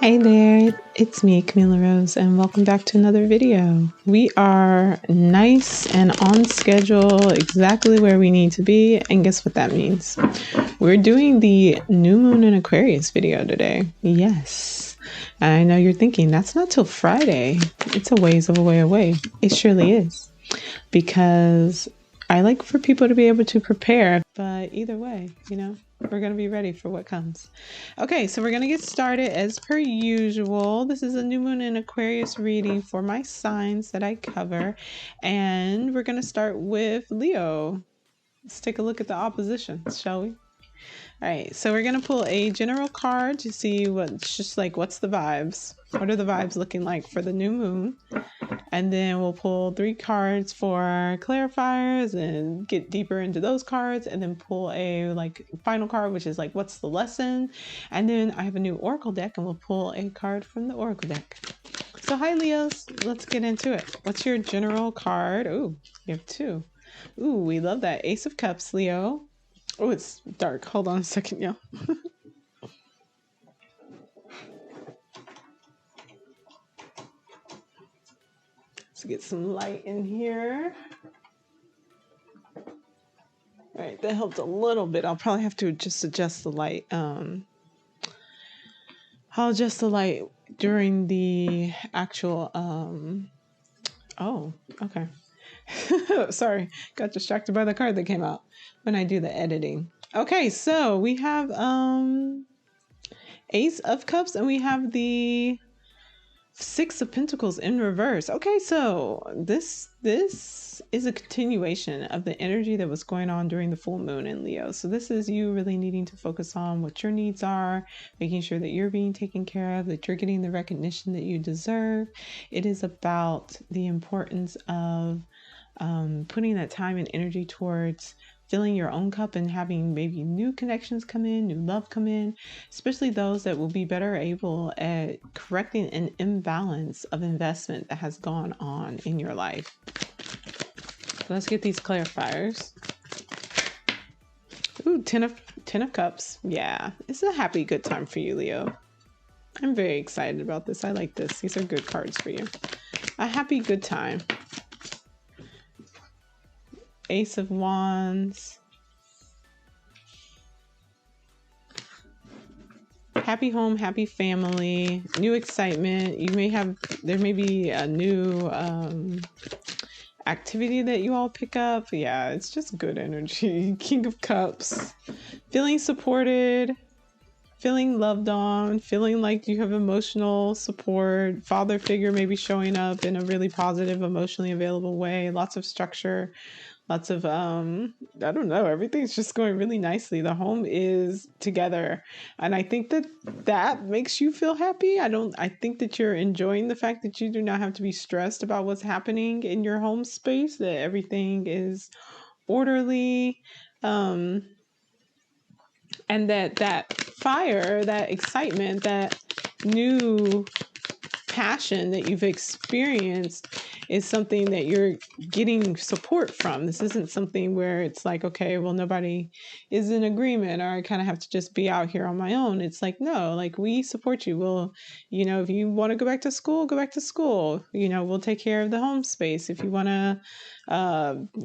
Hey there, it's me, Camila Rose, and welcome back to another video. We are nice and on schedule, exactly where we need to be, and guess what that means? We're doing the new moon in Aquarius video today. Yes. And I know you're thinking, that's not till Friday. It's a ways of a way away. It surely is. Because I like for people to be able to prepare, but either way, we're going to be ready for what comes. Okay, so we're going to get started as per usual. This is a new moon in Aquarius reading for my signs that I cover. And we're going to start with Leo. Let's take a look at the oppositions, shall we? All right, so we're going to pull a general card to see what's the vibes? What are the vibes looking like for the new moon? And then we'll pull 3 cards for clarifiers and get deeper into those cards, and then pull a final card, which is what's the lesson? And then I have a new oracle deck, and we'll pull a card from the oracle deck. So hi Leos, let's get into it. What's your general card? Oh, you have 2. Ooh, we love that. Ace of Cups, Leo. Oh, it's dark. Hold on a second, y'all. Let's get some light in here. All right, that helped a little bit. I'll probably have to just adjust the light. I'll adjust the light during the actual, oh, okay. Sorry, got distracted by the card that came out when I do the editing. Okay, so we have Ace of Cups, and we have the 6 of Pentacles in reverse. Okay, so this is a continuation of the energy that was going on during the full moon in Leo. So this is you really needing to focus on what your needs are, making sure that you're being taken care of, that you're getting the recognition that you deserve. It is about the importance of putting that time and energy towards filling your own cup and having maybe new connections come in, new love come in, especially those that will be better able at correcting an imbalance of investment that has gone on in your life. Let's get these clarifiers. Ooh, 10 of Cups. Yeah, it's a happy, good time for you, Leo. I'm very excited about this. I like this. These are good cards for you. A happy, good time. Ace of Wands. Happy home, happy family, new excitement. There may be a new activity that you all pick up. Yeah, it's just good energy. King of Cups. Feeling supported, feeling loved on, feeling like you have emotional support. Father figure maybe showing up in a really positive, emotionally available way. Lots of structure. Lots of, I don't know, everything's just going really nicely. The home is together. And I think that makes you feel happy. I think that you're enjoying the fact that you do not have to be stressed about what's happening in your home space, that everything is orderly. And that fire, that excitement, that new passion that you've experienced is something that you're getting support from. This isn't something where it's like, okay, well, nobody is in agreement, or I kind of have to just be out here on my own. It's like, no, we support you. We'll, if you want to go back to school, go back to school. We'll take care of the home space. If you want to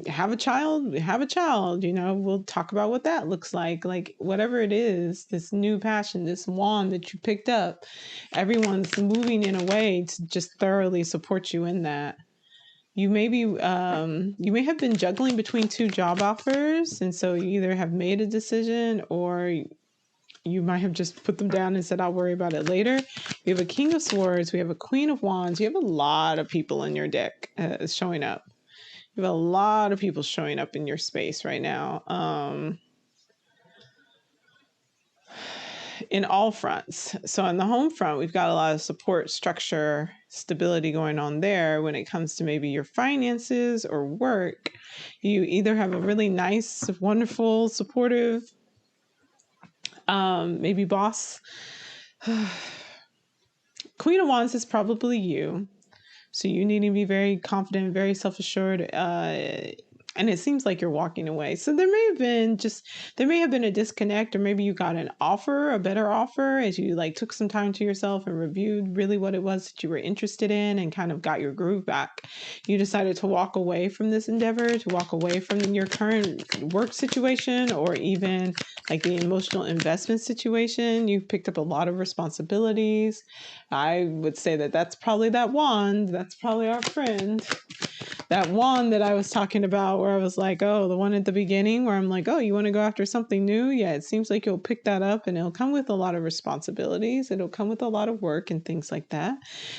have a child, we'll talk about what that looks like whatever it is, this new passion, this wand that you picked up, everyone's moving in a way to just thoroughly support you in that. You may have been juggling between 2 job offers, and so you either have made a decision or you might have just put them down and said, I'll worry about it later. We have a King of Swords, we have a Queen of Wands. You have a lot of people in your deck showing up. You have a lot of people showing up in your space right now. In all fronts. So on the home front, we've got a lot of support, structure, stability going on there. When it comes to maybe your finances or work, you either have a really nice, wonderful, supportive, maybe boss. Queen of Wands is probably you. So you need to be very confident, very self-assured And it seems like you're walking away. So there may have been a disconnect, or maybe you got an offer, a better offer, as you like took some time to yourself and reviewed really what it was that you were interested in and kind of got your groove back. You decided to walk away from this endeavor, to walk away from your current work situation, or even like the emotional investment situation. You've picked up a lot of responsibilities. I would say that that's probably that wand. That's probably our friend. That one that I was talking about, where I was like, oh, the one at the beginning where I'm like, oh, you want to go after something new? Yeah, it seems like you'll pick that up, and it'll come with a lot of responsibilities. It'll come with a lot of work and things like that.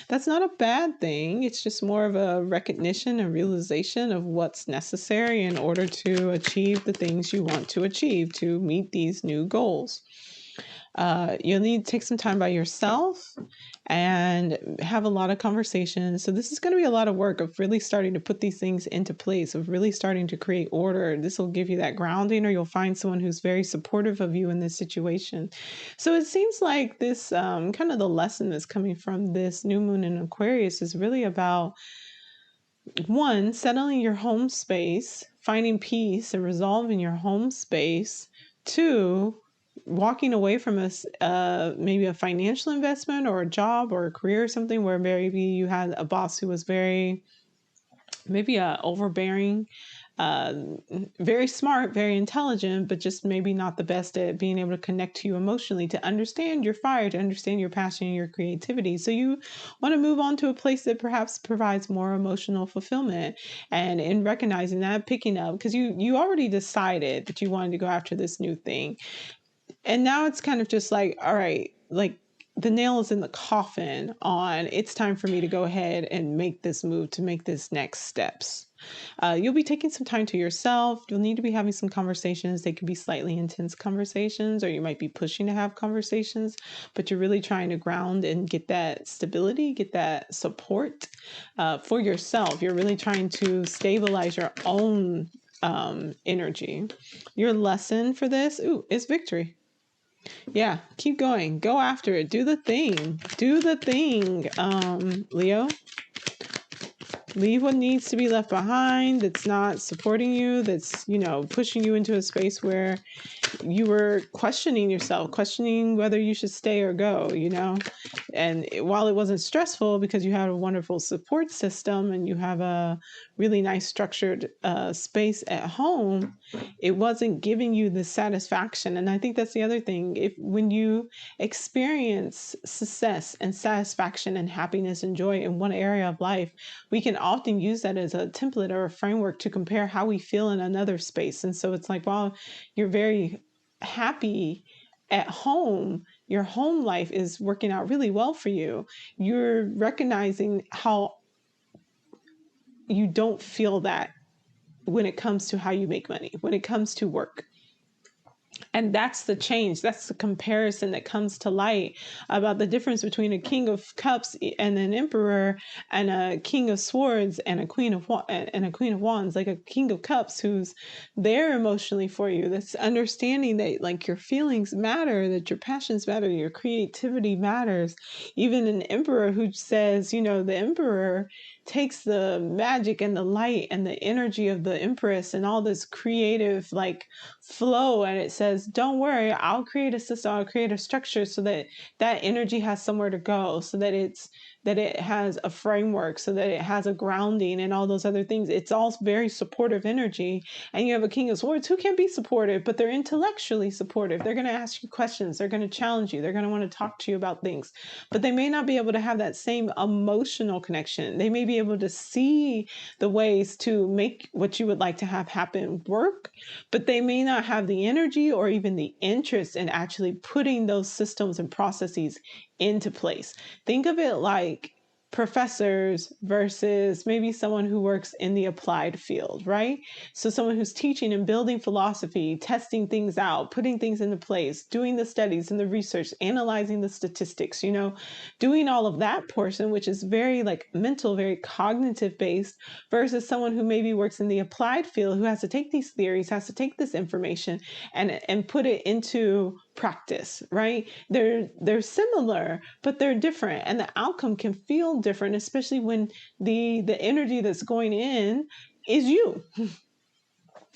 That's not a bad thing. It's just more of a recognition and realization of what's necessary in order to achieve the things you want to achieve, to meet these new goals. You'll need to take some time by yourself and have a lot of conversations. So this is going to be a lot of work of really starting to put these things into place, of really starting to create order. This will give you that grounding, or you'll find someone who's very supportive of you in this situation. So it seems like this kind of the lesson that's coming from this new moon in Aquarius is really about, one, settling your home space, finding peace and resolving your home space. Two, walking away from maybe a financial investment or a job or a career or something where maybe you had a boss who was very, maybe overbearing, very smart, very intelligent, but just maybe not the best at being able to connect to you emotionally, to understand your fire, to understand your passion and your creativity. So you want to move on to a place that perhaps provides more emotional fulfillment. And in recognizing that, picking up, because you already decided that you wanted to go after this new thing. And now it's kind of just like, all right, like the nail is in the coffin on it's time for me to go ahead and make this move, to make this next steps. You'll be taking some time to yourself. You'll need to be having some conversations. They could be slightly intense conversations, or you might be pushing to have conversations, but you're really trying to ground and get that stability, get that support for yourself. You're really trying to stabilize your own energy. Your lesson for this, is victory. Yeah, keep going. Go after it. Do the thing. Do the thing, Leo. Leave what needs to be left behind that's not supporting you, that's, pushing you into a space where you were questioning yourself, questioning whether you should stay or go, And while it wasn't stressful because you had a wonderful support system and you have a really nice structured space at home, it wasn't giving you the satisfaction. And I think that's the other thing. When you experience success and satisfaction and happiness and joy in one area of life, we can often use that as a template or a framework to compare how we feel in another space. And so it's like, wow, you're very happy at home, your home life is working out really well for you. You're recognizing how you don't feel that when it comes to how you make money, when it comes to work. And that's the change. That's the comparison that comes to light about the difference between a king of cups and an emperor, and a king of swords and a queen of wands. Like a king of cups who's there emotionally for you. That's understanding that like your feelings matter, that your passions matter, your creativity matters. Even an emperor who says, the emperor takes the magic and the light and the energy of the empress and all this creative like flow, and it says, don't worry, I'll create a system, I'll create a structure so that that energy has somewhere to go, so that it has a framework, so that it has a grounding and all those other things. It's all very supportive energy. And you have a king of swords who can be supportive, but they're intellectually supportive. They're going to ask you questions. They're going to challenge you. They're going to want to talk to you about things, but they may not be able to have that same emotional connection. They may be able to see the ways to make what you would like to have happen work, but they may not have the energy or even the interest in actually putting those systems and processes into place. Think of it like professors versus maybe someone who works in the applied field, right? So someone who's teaching and building philosophy, testing things out, putting things into place, doing the studies and the research, analyzing the statistics, doing all of that portion, which is very like mental, very cognitive based, versus someone who maybe works in the applied field, who has to take these theories, has to take this information and put it into practice, right? They're similar, but they're different, and the outcome can feel different, especially when the energy that's going in is you.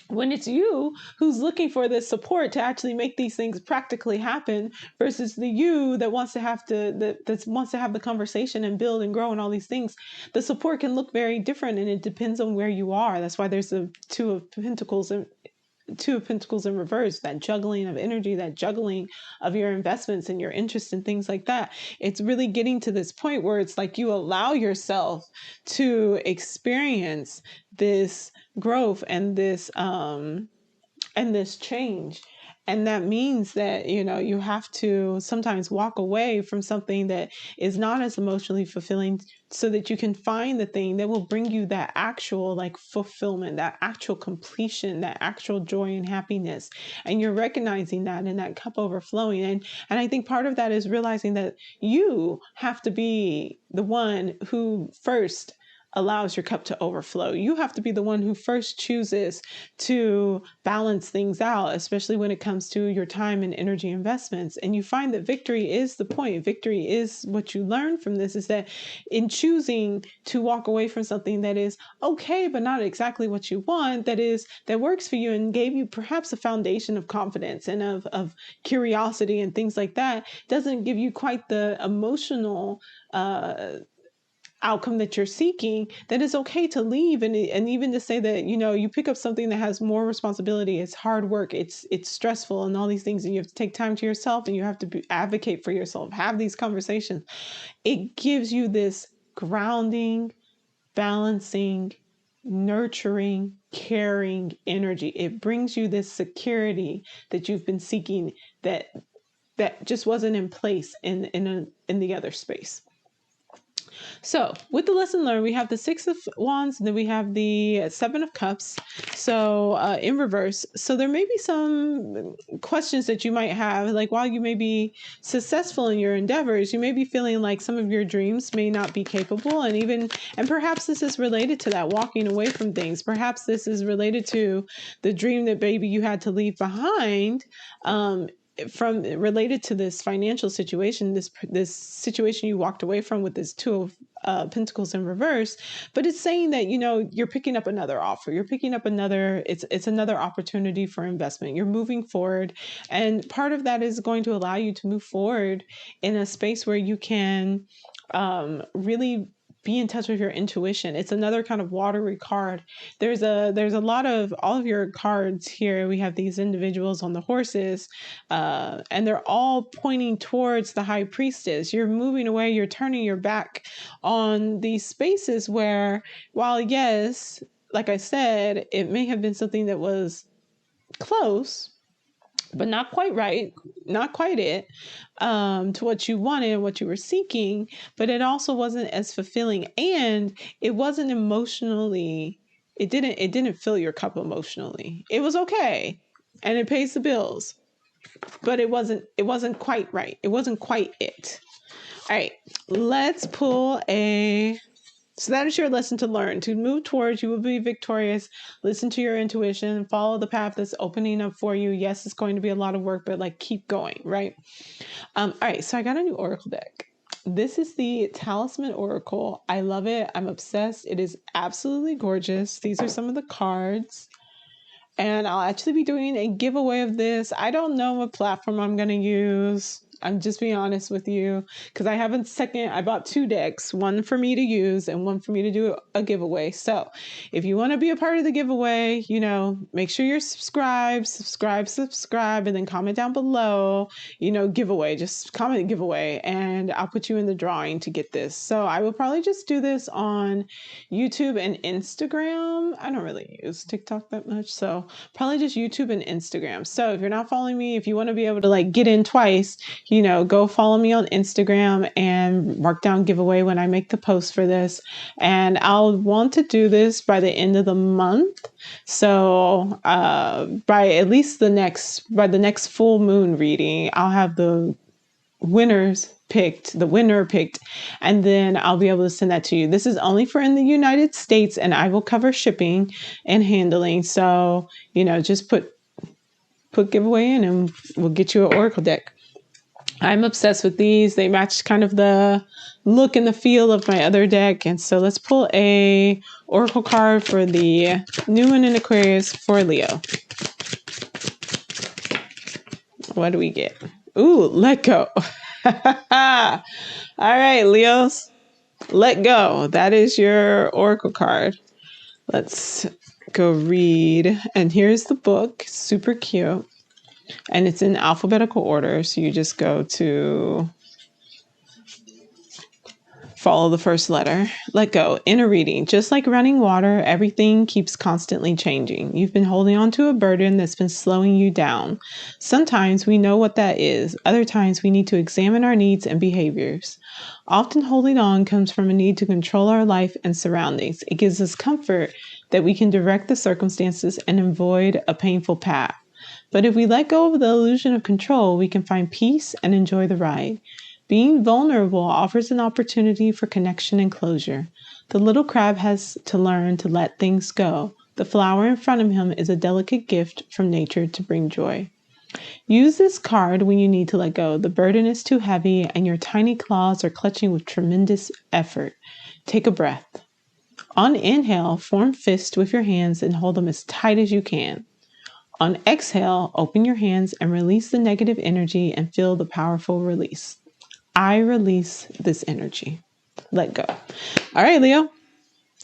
when it's you who's looking for this support to actually make these things practically happen, versus the you that wants to have to that wants to have the conversation and build and grow and all these things, the support can look very different, and it depends on where you are. That's why there's the Two of Pentacles in reverse, that juggling of energy, that juggling of your investments and your interest and things like that. It's really getting to this point where it's like you allow yourself to experience this growth and this change. And that means that, you have to sometimes walk away from something that is not as emotionally fulfilling, so that you can find the thing that will bring you that actual like fulfillment, that actual completion, that actual joy and happiness. And you're recognizing that, and that cup overflowing. And I think part of that is realizing that you have to be the one who first allows your cup to overflow. You have to be the one who first chooses to balance things out, especially when it comes to your time and energy investments. And you find that victory is the point. Victory is what you learn from this, is that in choosing to walk away from something that is okay, but not exactly what you want, that works for you and gave you perhaps a foundation of confidence and of curiosity and things like that, doesn't give you quite the emotional outcome that you're seeking, that it's okay to leave. And even to say that, you pick up something that has more responsibility, it's hard work, it's stressful and all these things, and you have to take time to yourself, and you have to advocate for yourself, have these conversations. It gives you this grounding, balancing, nurturing, caring energy. It brings you this security that you've been seeking, that just wasn't in place in the other space. So with the lesson learned, we have the Six of Wands, and then we have the Seven of Cups. So in reverse. So there may be some questions that you might have, like while you may be successful in your endeavors, you may be feeling like some of your dreams may not be capable. And perhaps this is related to that walking away from things. Perhaps this is related to the dream that maybe you had to leave behind, from related to this financial situation, this situation you walked away from with this Two of Pentacles in reverse. But it's saying that, you're picking up another offer, you're picking up another, it's another opportunity for investment, you're moving forward. And part of that is going to allow you to move forward in a space where you can really be in touch with your intuition. It's another kind of watery card. There's a lot of all of your cards here. We have these individuals on the horses, and they're all pointing towards the High Priestess. You're moving away. You're turning your back on these spaces where, while yes, like I said, it may have been something that was close, but not quite right, not quite it, to what you wanted and what you were seeking, but it also wasn't as fulfilling, and it wasn't emotionally, it didn't fill your cup emotionally. It was okay, and it pays the bills, but it wasn't quite right. It wasn't quite it. All right, let's pull a. So that is your lesson to learn. To move towards, you will be victorious. Listen to your intuition. Follow the path that's opening up for you. Yes, it's going to be a lot of work, but like keep going, right? All right, so I got a new oracle deck. This is the Talisman Oracle. I love it. I'm obsessed. It is absolutely gorgeous. These are some of the cards. And I'll actually be doing a giveaway of this. I don't know what platform I'm going to use. I'm just being honest with you, because I bought two decks, one for me to use and one for me to do a giveaway. So if you want to be a part of the giveaway, make sure you're subscribed, and then comment down below, giveaway, just comment giveaway, and I'll put you in the drawing to get this. So I will probably just do this on YouTube and Instagram. I don't really use TikTok that much, so probably just YouTube and Instagram. So if you're not following me, if you want to be able to like get in twice, go follow me on Instagram and mark down giveaway when I make the post for this. And I'll want to do this by the end of the month. So by the next full moon reading, I'll have the winner picked, and then I'll be able to send that to you. This is only for in the United States, and I will cover shipping and handling. So, just put giveaway in and we'll get you an oracle deck. I'm obsessed with these. They match kind of the look and the feel of my other deck. And so let's pull a oracle card for the new moon in Aquarius for Leo. What do we get? Ooh, let go. All right, Leos, let go. That is your oracle card. Let's go read. And here's the book. Super cute. And it's in alphabetical order. So you just go to follow the first letter. Let go. Inner reading. Just like running water, everything keeps constantly changing. You've been holding on to a burden that's been slowing you down. Sometimes we know what that is. Other times we need to examine our needs and behaviors. Often holding on comes from a need to control our life and surroundings. It gives us comfort that we can direct the circumstances and avoid a painful path. But if we let go of the illusion of control, we can find peace and enjoy the ride. Being vulnerable offers an opportunity for connection and closure. The little crab has to learn to let things go. The flower in front of him is a delicate gift from nature to bring joy. Use this card when you need to let go. The burden is too heavy and your tiny claws are clutching with tremendous effort. Take a breath. On inhale, form fists with your hands and hold them as tight as you can. On exhale, open your hands and release the negative energy and feel the powerful release. I release this energy. Let go. All right, Leo.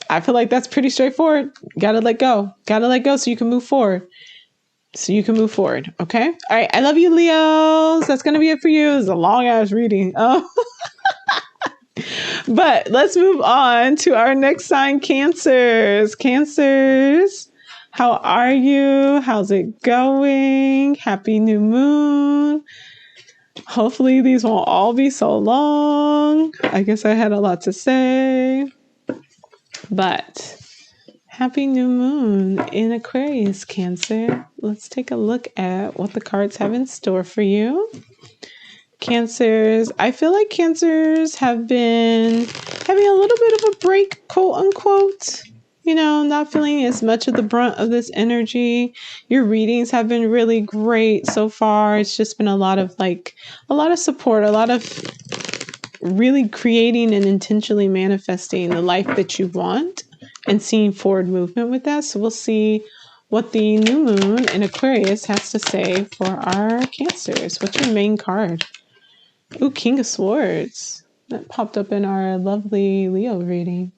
I feel like that's pretty straightforward. Gotta let go. Gotta let go so you can move forward. Okay? All right. I love you, Leos. That's going to be it for you. It's a long ass reading. Oh. But let's move on to our next sign, Cancers. Cancers. How are you? How's it going? Happy new moon. Hopefully these won't all be so long. I guess I had a lot to say. But happy new moon in Aquarius, Cancer. Let's take a look at what the cards have in store for you. Cancers. I feel like Cancers have been having a little bit of a break, quote unquote. Not feeling as much of the brunt of this energy. Your readings have been really great so far. It's just been a lot of support, a lot of really creating and intentionally manifesting the life that you want and seeing forward movement with that. So we'll see what the new moon in Aquarius has to say for our Cancers. What's your main card? Ooh, King of Swords. That popped up in our lovely Leo reading.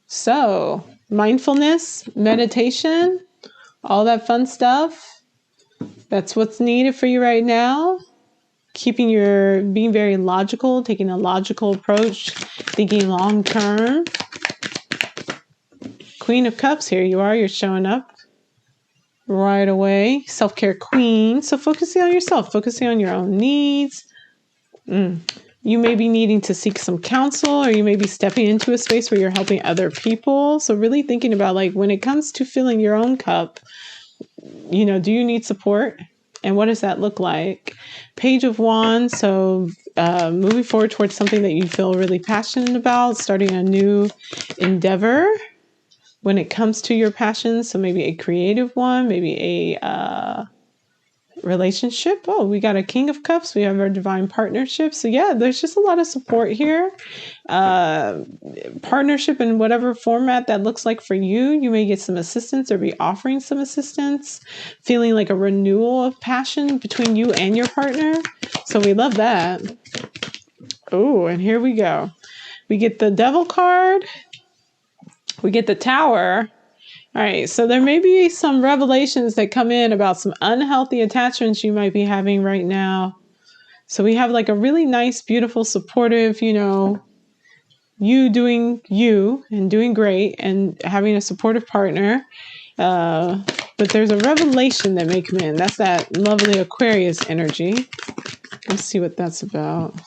So, mindfulness, meditation, all that fun stuff. That's what's needed for you right now. Being very logical, taking a logical approach, thinking long term. Queen of Cups, here you are. You're showing up right away. Self-care queen. So focusing on yourself, focusing on your own needs. You may be needing to seek some counsel, or you may be stepping into a space where you're helping other people. So really thinking about, like, when it comes to filling your own cup, do you need support? And what does that look like? Page of Wands. So moving forward towards something that you feel really passionate about, starting a new endeavor when it comes to your passions. So maybe a creative one, maybe a relationship. Oh, we got a King of Cups. We have our divine partnership. So yeah, there's just a lot of support here. Partnership in whatever format that looks like for you. You may get some assistance or be offering some assistance, feeling like a renewal of passion between you and your partner. So we love that. Oh, and here we go. We get the Devil card. We get the Tower. All right, so there may be some revelations that come in about some unhealthy attachments you might be having right now. So we have like a really nice, beautiful, supportive, you doing you and doing great and having a supportive partner. But there's a revelation that may come in. That's that lovely Aquarius energy. Let's see what that's about.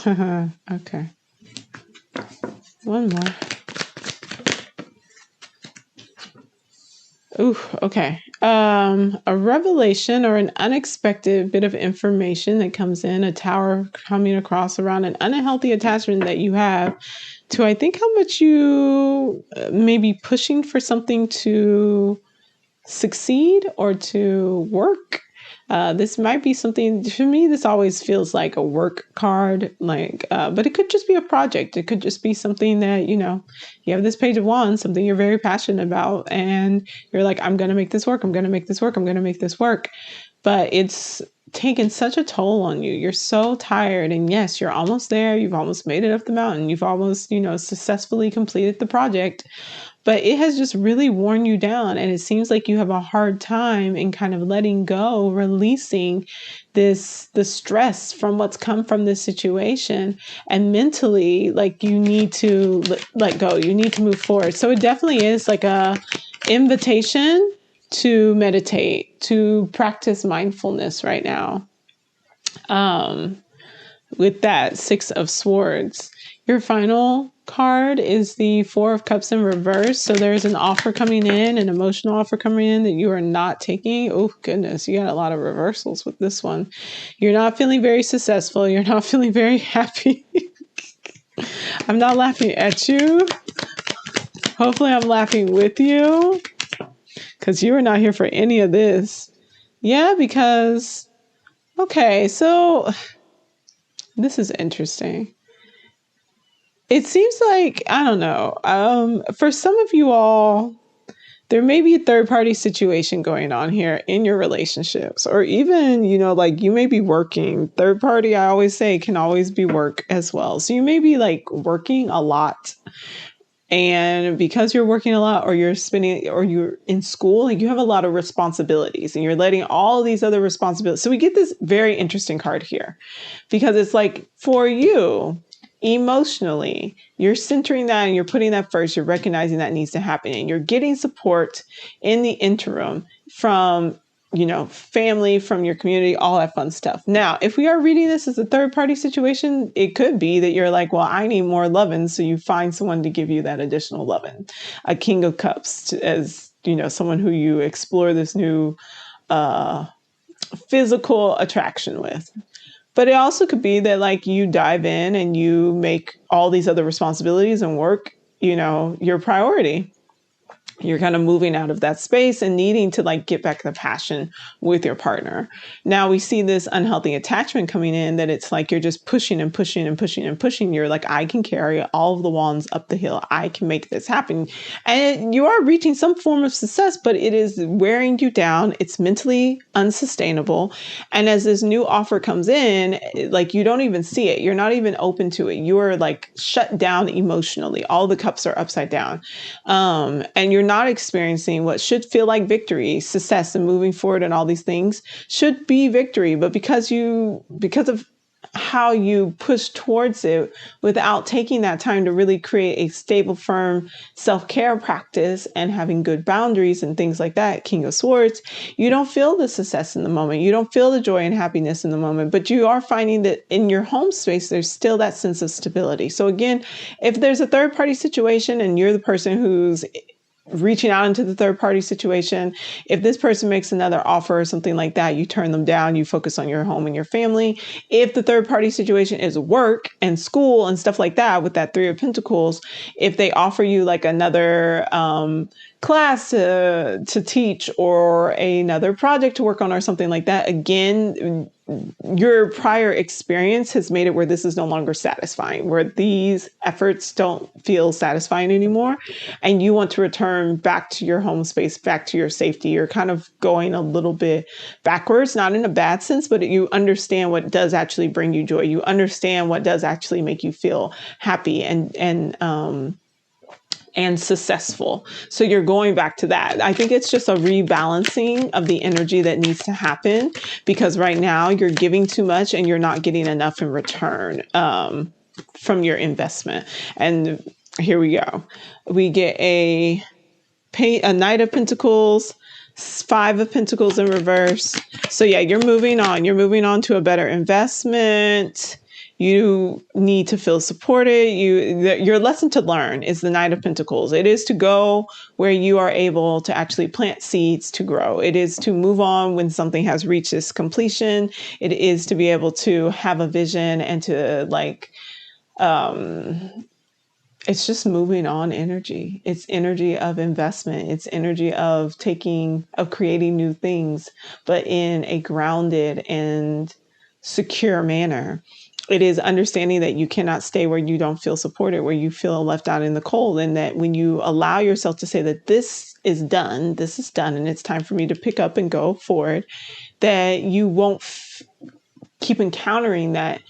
Okay. One more. Ooh, okay. A revelation or an unexpected bit of information that comes in, a tower coming across around an unhealthy attachment that you have to, I think, how much you may be pushing for something to succeed or to work. This might be something, for me, this always feels like a work card, but it could just be a project. It could just be something that, you have this Page of Wands, something you're very passionate about, and you're like, I'm going to make this work. I'm going to make this work. I'm going to make this work. But it's taken such a toll on you. You're so tired. And yes, you're almost there. You've almost made it up the mountain. You've almost, successfully completed the project. But it has just really worn you down. And it seems like you have a hard time in kind of letting go, releasing the stress from what's come from this situation. And mentally, like, you need to let go. You need to move forward. So it definitely is like a invitation to meditate, to practice mindfulness right now. With that Six of Swords. Your final card is the Four of Cups in reverse. So there's an offer coming in, an emotional offer coming in that you are not taking. Oh, goodness. You got a lot of reversals with this one. You're not feeling very successful. You're not feeling very happy. I'm not laughing at you. Hopefully I'm laughing with you, because you are not here for any of this. Yeah, because, okay, so this is interesting. It seems like, I don't know, for some of you all, there may be a third party situation going on here in your relationships, or even, like, you may be working. Third party, I always say, can always be work as well. So you may be like working a lot. And because you're working a lot, or you're in school, like, you have a lot of responsibilities, and you're letting all these other responsibilities. So we get this very interesting card here, because it's like, for you, emotionally, you're centering that and you're putting that first. You're recognizing that needs to happen, and you're getting support in the interim from, family, from your community, all that fun stuff. Now, if we are reading this as a third party situation, it could be that you're like, well, I need more loving. So you find someone to give you that additional loving. A King of Cups, as someone who you explore this new physical attraction with. But it also could be that, like, you dive in and you make all these other responsibilities and work, your priority. You're kind of moving out of that space and needing to, like, get back the passion with your partner. Now we see this unhealthy attachment coming in, that it's like you're just pushing and pushing and pushing and pushing. You're like, I can carry all of the wands up the hill. I can make this happen. And you are reaching some form of success, but it is wearing you down. It's mentally unsustainable. And as this new offer comes in, like, you don't even see it. You're not even open to it. You are, like, shut down emotionally. All the cups are upside down. And you're not experiencing what should feel like victory, success, and moving forward, and all these things should be victory. But because of how you push towards it without taking that time to really create a stable, firm self-care practice and having good boundaries and things like that, King of Swords, you don't feel the success in the moment. You don't feel the joy and happiness in the moment, but you are finding that in your home space, there's still that sense of stability. So again, if there's a third party situation and you're the person who's reaching out into the third party situation, if this person makes another offer or something like that, you turn them down, you focus on your home and your family. If the third party situation is work and school and stuff like that, with that Three of Pentacles, if they offer you, like, another class to teach, or another project to work on, or something like that, again, your prior experience has made it where this is no longer satisfying, where these efforts don't feel satisfying anymore, and you want to return back to your home space, back to your safety. You're kind of going a little bit backwards, not in a bad sense, but you understand what does actually bring you joy. You understand what does actually make you feel happy and successful. So you're going back to that. I think it's just a rebalancing of the energy that needs to happen, because right now you're giving too much and you're not getting enough in return from your investment. And here we go. We get a Knight of Pentacles, Five of Pentacles in reverse. So yeah, you're moving on. You're moving on to a better investment. You need to feel supported. Your lesson to learn is the Knight of Pentacles. It is to go where you are able to actually plant seeds to grow. It is to move on when something has reached its completion. It is to be able to have a vision and to, like, it's just moving on energy. It's energy of investment. It's energy of creating new things, but in a grounded and secure manner. It is understanding that you cannot stay where you don't feel supported, where you feel left out in the cold. And that when you allow yourself to say that this is done, and it's time for me to pick up and go forward, that you won't keep encountering that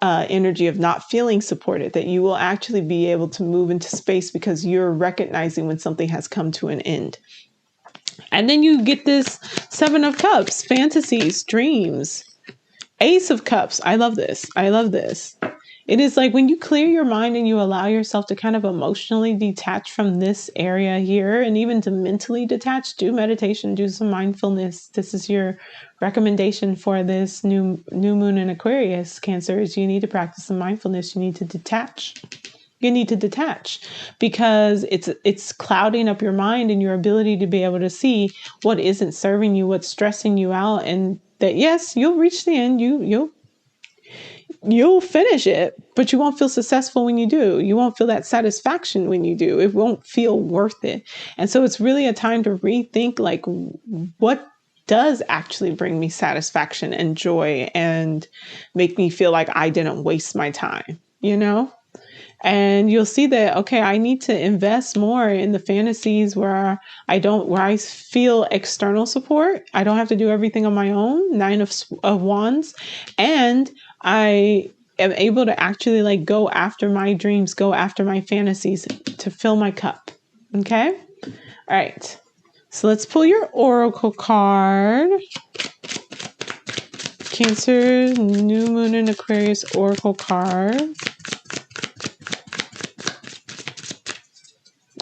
energy of not feeling supported, that you will actually be able to move into space because you're recognizing when something has come to an end. And then you get this Seven of Cups, fantasies, dreams, Ace of Cups. I love this. I love this. It is like when you clear your mind and you allow yourself to kind of emotionally detach from this area here, and even to mentally detach, do meditation, do some mindfulness. This is your recommendation for this new moon in Aquarius, Cancer, is you need to practice some mindfulness. You need to detach. You need to detach because it's clouding up your mind and your ability to be able to see what isn't serving you, what's stressing you out, and that yes, you'll reach the end. You'll finish it, but you won't feel successful when you do. You won't feel that satisfaction when you do. It won't feel worth it. And so it's really a time to rethink, like, what does actually bring me satisfaction and joy and make me feel like I didn't waste my time, you know? And you'll see that, okay, I need to invest more in the fantasies where I feel external support. I don't have to do everything on my own. Nine of Wands. And I am able to actually like go after my dreams, go after my fantasies to fill my cup. Okay. All right. So let's pull your oracle card. Cancer, new moon in Aquarius oracle card.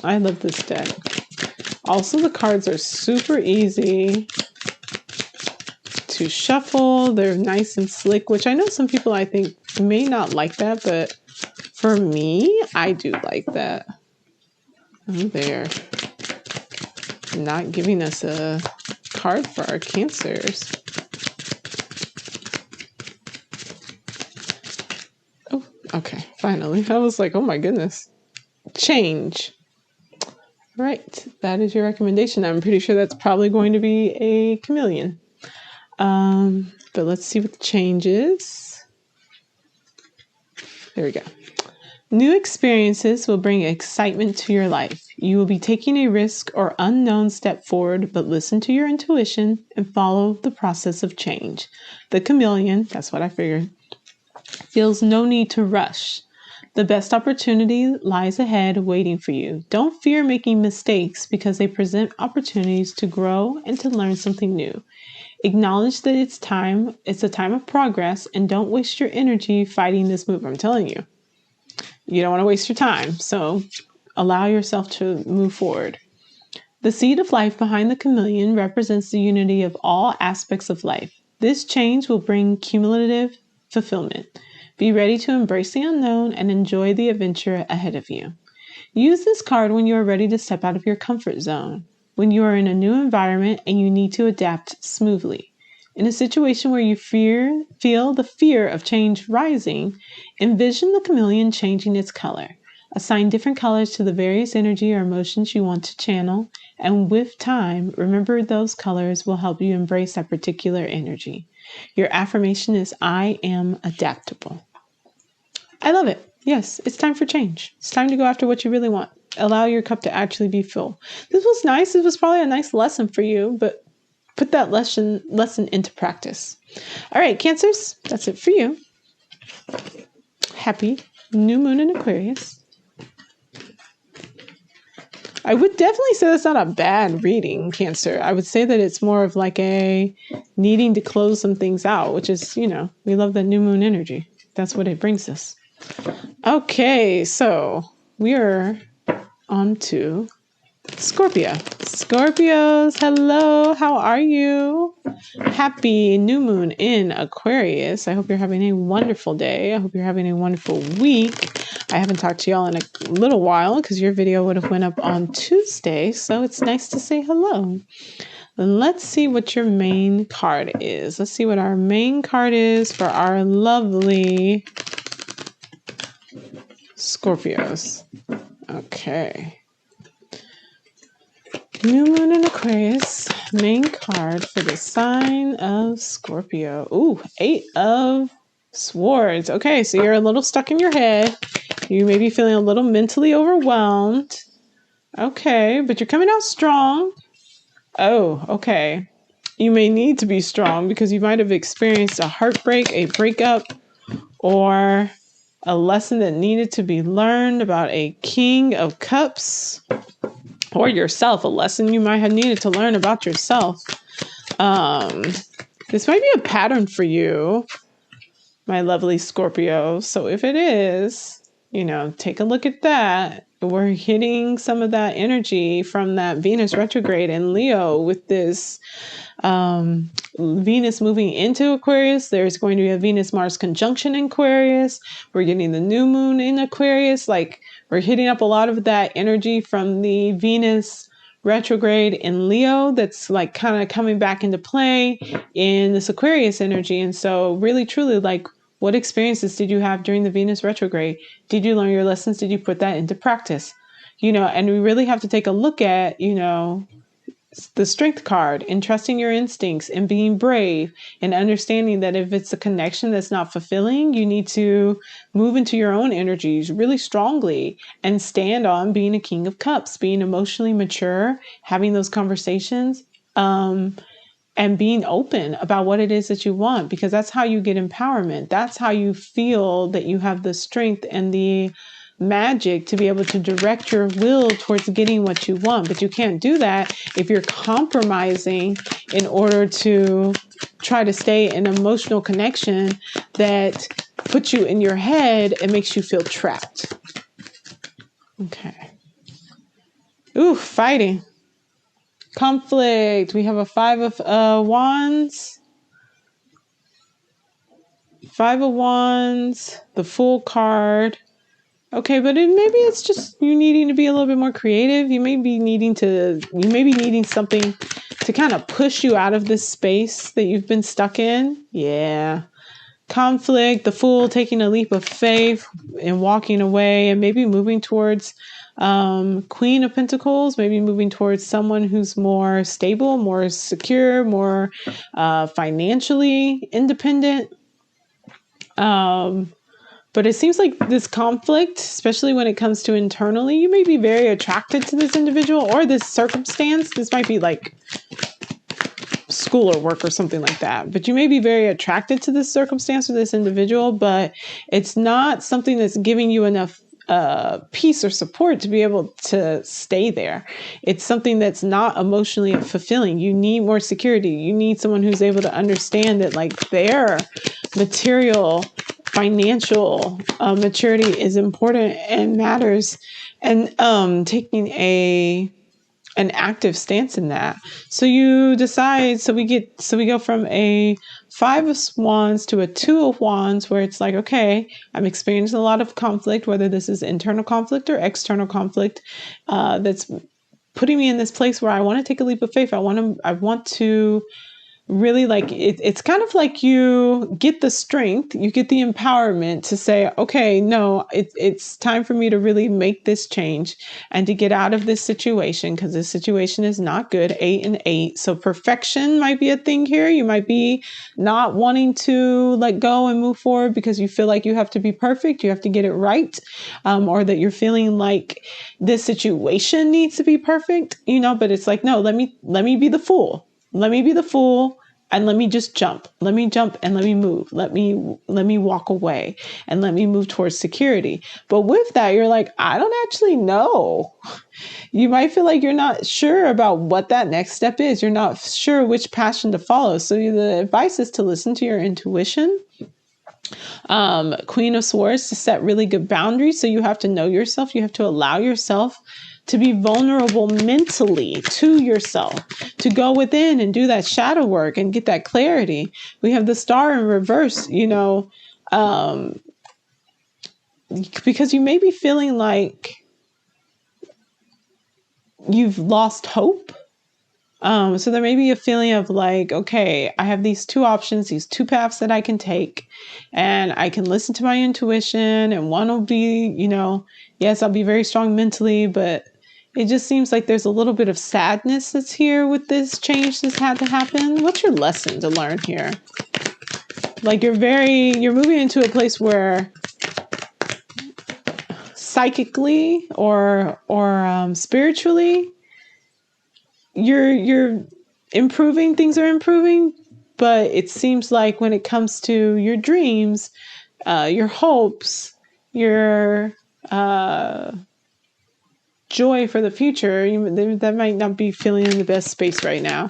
I love this deck. Also, the cards are super easy to shuffle. They're nice and slick, which I know some people I think may not like that, but for me, I do like that. Oh, they're not giving us a card for our Cancers. Oh, okay, finally. I was like, oh my goodness. Change. Right, that is your recommendation. I'm pretty sure that's probably going to be a chameleon. But let's see what the change is. There we go. New experiences will bring excitement to your life. You will be taking a risk or unknown step forward, but listen to your intuition and follow the process of change. The chameleon, that's what I figured, feels no need to rush. The best opportunity lies ahead waiting for you. Don't fear making mistakes because they present opportunities to grow and to learn something new. Acknowledge that it's a time of progress, and don't waste your energy fighting this move. I'm telling you, you don't want to waste your time. So allow yourself to move forward. The seed of life behind the chameleon represents the unity of all aspects of life. This change will bring cumulative fulfillment. Be ready to embrace the unknown and enjoy the adventure ahead of you. Use this card when you are ready to step out of your comfort zone, when you are in a new environment and you need to adapt smoothly. In a situation where you feel the fear of change rising, envision the chameleon changing its color. Assign different colors to the various energy or emotions you want to channel, and with time, remember those colors will help you embrace that particular energy. Your affirmation is, I am adaptable. I love it. Yes, it's time for change. It's time to go after what you really want. Allow your cup to actually be full. This was nice. It was probably a nice lesson for you, but put that lesson into practice. All right, Cancers, that's it for you. Happy new moon in Aquarius. I would definitely say that's not a bad reading, Cancer. I would say that it's more of like a needing to close some things out, which is, we love that new moon energy. That's what it brings us. Okay, so we are on to Scorpio. Scorpios, hello, how are you? Happy new moon in Aquarius. I hope you're having a wonderful day. I hope you're having a wonderful week. I haven't talked to y'all in a little while because your video would have went up on Tuesday, so it's nice to say hello. Let's see what your main card is. Let's see what our main card is for our lovely Scorpios. Okay. New moon in Aquarius, main card for the sign of Scorpio. Ooh, 8 of Swords. Okay, so you're a little stuck in your head. You may be feeling a little mentally overwhelmed. Okay, but you're coming out strong. Oh, okay. You may need to be strong because you might have experienced a heartbreak, a breakup, or a lesson that needed to be learned about a King of Cups. Or yourself, a lesson you might have needed to learn about yourself. This might be a pattern for you, my lovely Scorpio. So if it is, take a look at that. We're hitting some of that energy from that Venus retrograde in Leo with this Venus moving into Aquarius. There's going to be a Venus-Mars conjunction in Aquarius. We're getting the new moon in Aquarius. Like, we're hitting up a lot of that energy from the Venus retrograde in Leo that's like kind of coming back into play in this Aquarius energy. And so really, truly, like, what experiences did you have during the Venus retrograde? Did you learn your lessons? Did you put that into practice? And we really have to take a look at, the strength card and trusting your instincts and being brave and understanding that if it's a connection that's not fulfilling, you need to move into your own energies really strongly and stand on being a King of Cups, being emotionally mature, having those conversations, and being open about what it is that you want, because that's how you get empowerment. That's how you feel that you have the strength and the magic to be able to direct your will towards getting what you want. But you can't do that if you're compromising in order to try to stay in an emotional connection that puts you in your head and makes you feel trapped. Okay. Ooh, fighting. Conflict. We have a 5 of Wands. 5 of Wands, the Fool card. Okay, but maybe it's just you needing to be a little bit more creative. You may be needing something to kind of push you out of this space that you've been stuck in. Yeah. Conflict, the Fool taking a leap of faith and walking away and maybe moving towards Queen of Pentacles, maybe moving towards someone who's more stable, more secure, more financially independent. But it seems like this conflict, especially when it comes to internally, you may be very attracted to this individual or this circumstance. This might be like school or work or something like that. But you may be very attracted to this circumstance or this individual, but it's not something that's giving you enough peace or support to be able to stay there. It's something that's not emotionally fulfilling. You need more security. You need someone who's able to understand that like their material, financial maturity is important and matters, and taking an active stance in that. So you decide, so we go from a 5 of Wands to a 2 of Wands, where it's like, okay, I'm experiencing a lot of conflict, whether this is internal conflict or external conflict, that's putting me in this place where I want to take a leap of faith. I want to really like it's kind of like you get the strength, you get the empowerment to say, okay, no, it's time for me to really make this change and to get out of this situation, because this situation is not good. 8 and 8. So perfection might be a thing here. You might be not wanting to let go and move forward because you feel like you have to be perfect. You have to get it right. Or that you're feeling like this situation needs to be perfect, but it's like, no, let me be the fool. Let me be the fool and let me just jump. Let me jump and let me move. Let me walk away and let me move towards security. But with that, you're like, I don't actually know. You might feel like you're not sure about what that next step is. You're not sure which passion to follow. So the advice is to listen to your intuition. Queen of Swords, to set really good boundaries. So you have to know yourself. You have to allow yourself to be vulnerable mentally to yourself, to go within and do that shadow work and get that clarity. We have the Star in reverse, because you may be feeling like you've lost hope So there may be a feeling of like, okay, I have these two options, these two paths that I can take, and I can listen to my intuition, and one will be, yes, I'll be very strong mentally, but it just seems like there's a little bit of sadness that's here with this change that's had to happen. What's your lesson to learn here? Like you're moving into a place where psychically or spiritually, you're improving, things are improving, but it seems like when it comes to your dreams, your hopes, your joy for the future, that might not be feeling in the best space right now.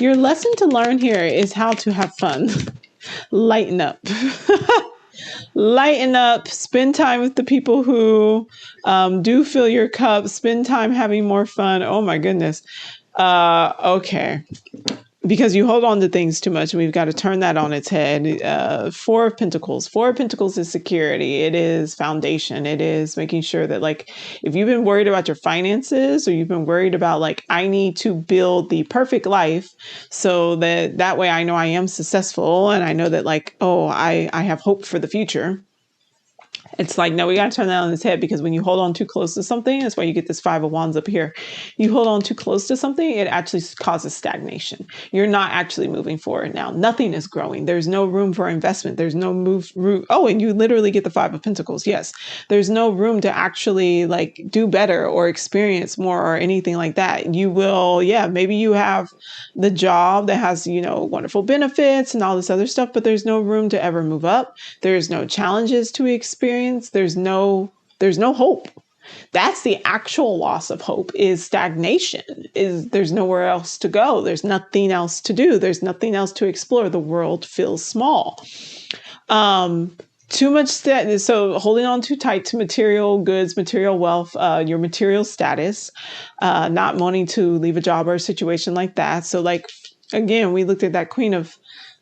Your lesson to learn here is how to have fun. Lighten up. Lighten up, spend time with the people who do fill your cup, spend time having more fun. Oh my goodness. Okay. Because you hold on to things too much. We've got to turn that on its head. Four of Pentacles. Four of Pentacles is security. It is foundation. It is making sure that, like, if you've been worried about your finances, or you've been worried about, like, I need to build the perfect life so that way I know I am successful, and I know that, like, oh, I have hope for the future. It's like, no, we got to turn that on its head, because when you hold on too close to something, that's why you get this Five of Wands up here. You hold on too close to something, it actually causes stagnation. You're not actually moving forward now. Nothing is growing. There's no room for investment. There's no room. Oh, and you literally get the Five of Pentacles. Yes. There's no room to actually, like, do better or experience more or anything like that. You will, yeah, maybe you have the job that has, wonderful benefits and all this other stuff, but there's no room to ever move up. There's no challenges to experience. There's no hope. That's the actual loss of hope, is stagnation. Is there's nowhere else to go. There's nothing else to do. There's nothing else to explore. The world feels small. Too much so holding on too tight to material goods, material wealth, your material status, not wanting to leave a job or a situation like that. So, like, again, we looked at that Queen of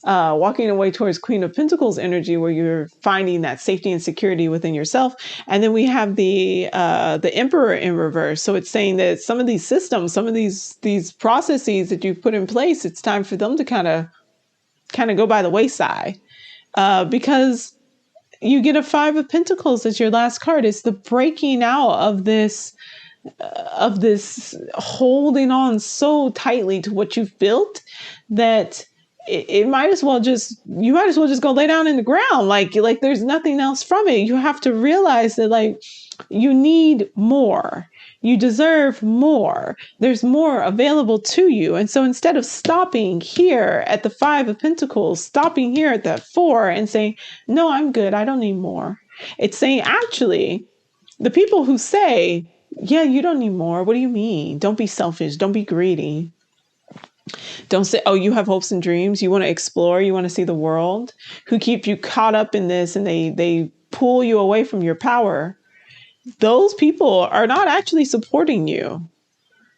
walking away towards Queen of Pentacles energy, where you're finding that safety and security within yourself. And then we have the Emperor in reverse. So it's saying that some of these systems, some of these processes that you've put in place, it's time for them to kind of go by the wayside, because you get a Five of Pentacles as your last card. It's the breaking out of this holding on so tightly to what you've built that you might as well just go lay down in the ground. Like there's nothing else from it. You have to realize that, like, you need more. You deserve more. There's more available to you. And so instead of stopping here at the Five of Pentacles, stopping here at that Four and saying, no, I'm good, I don't need more. It's saying, actually, the people who say, yeah, you don't need more. What do you mean? Don't be selfish. Don't be greedy. Don't say, oh, you have hopes and dreams. You want to explore. You want to see the world. Who keep you caught up in this, and they pull you away from your power. Those people are not actually supporting you.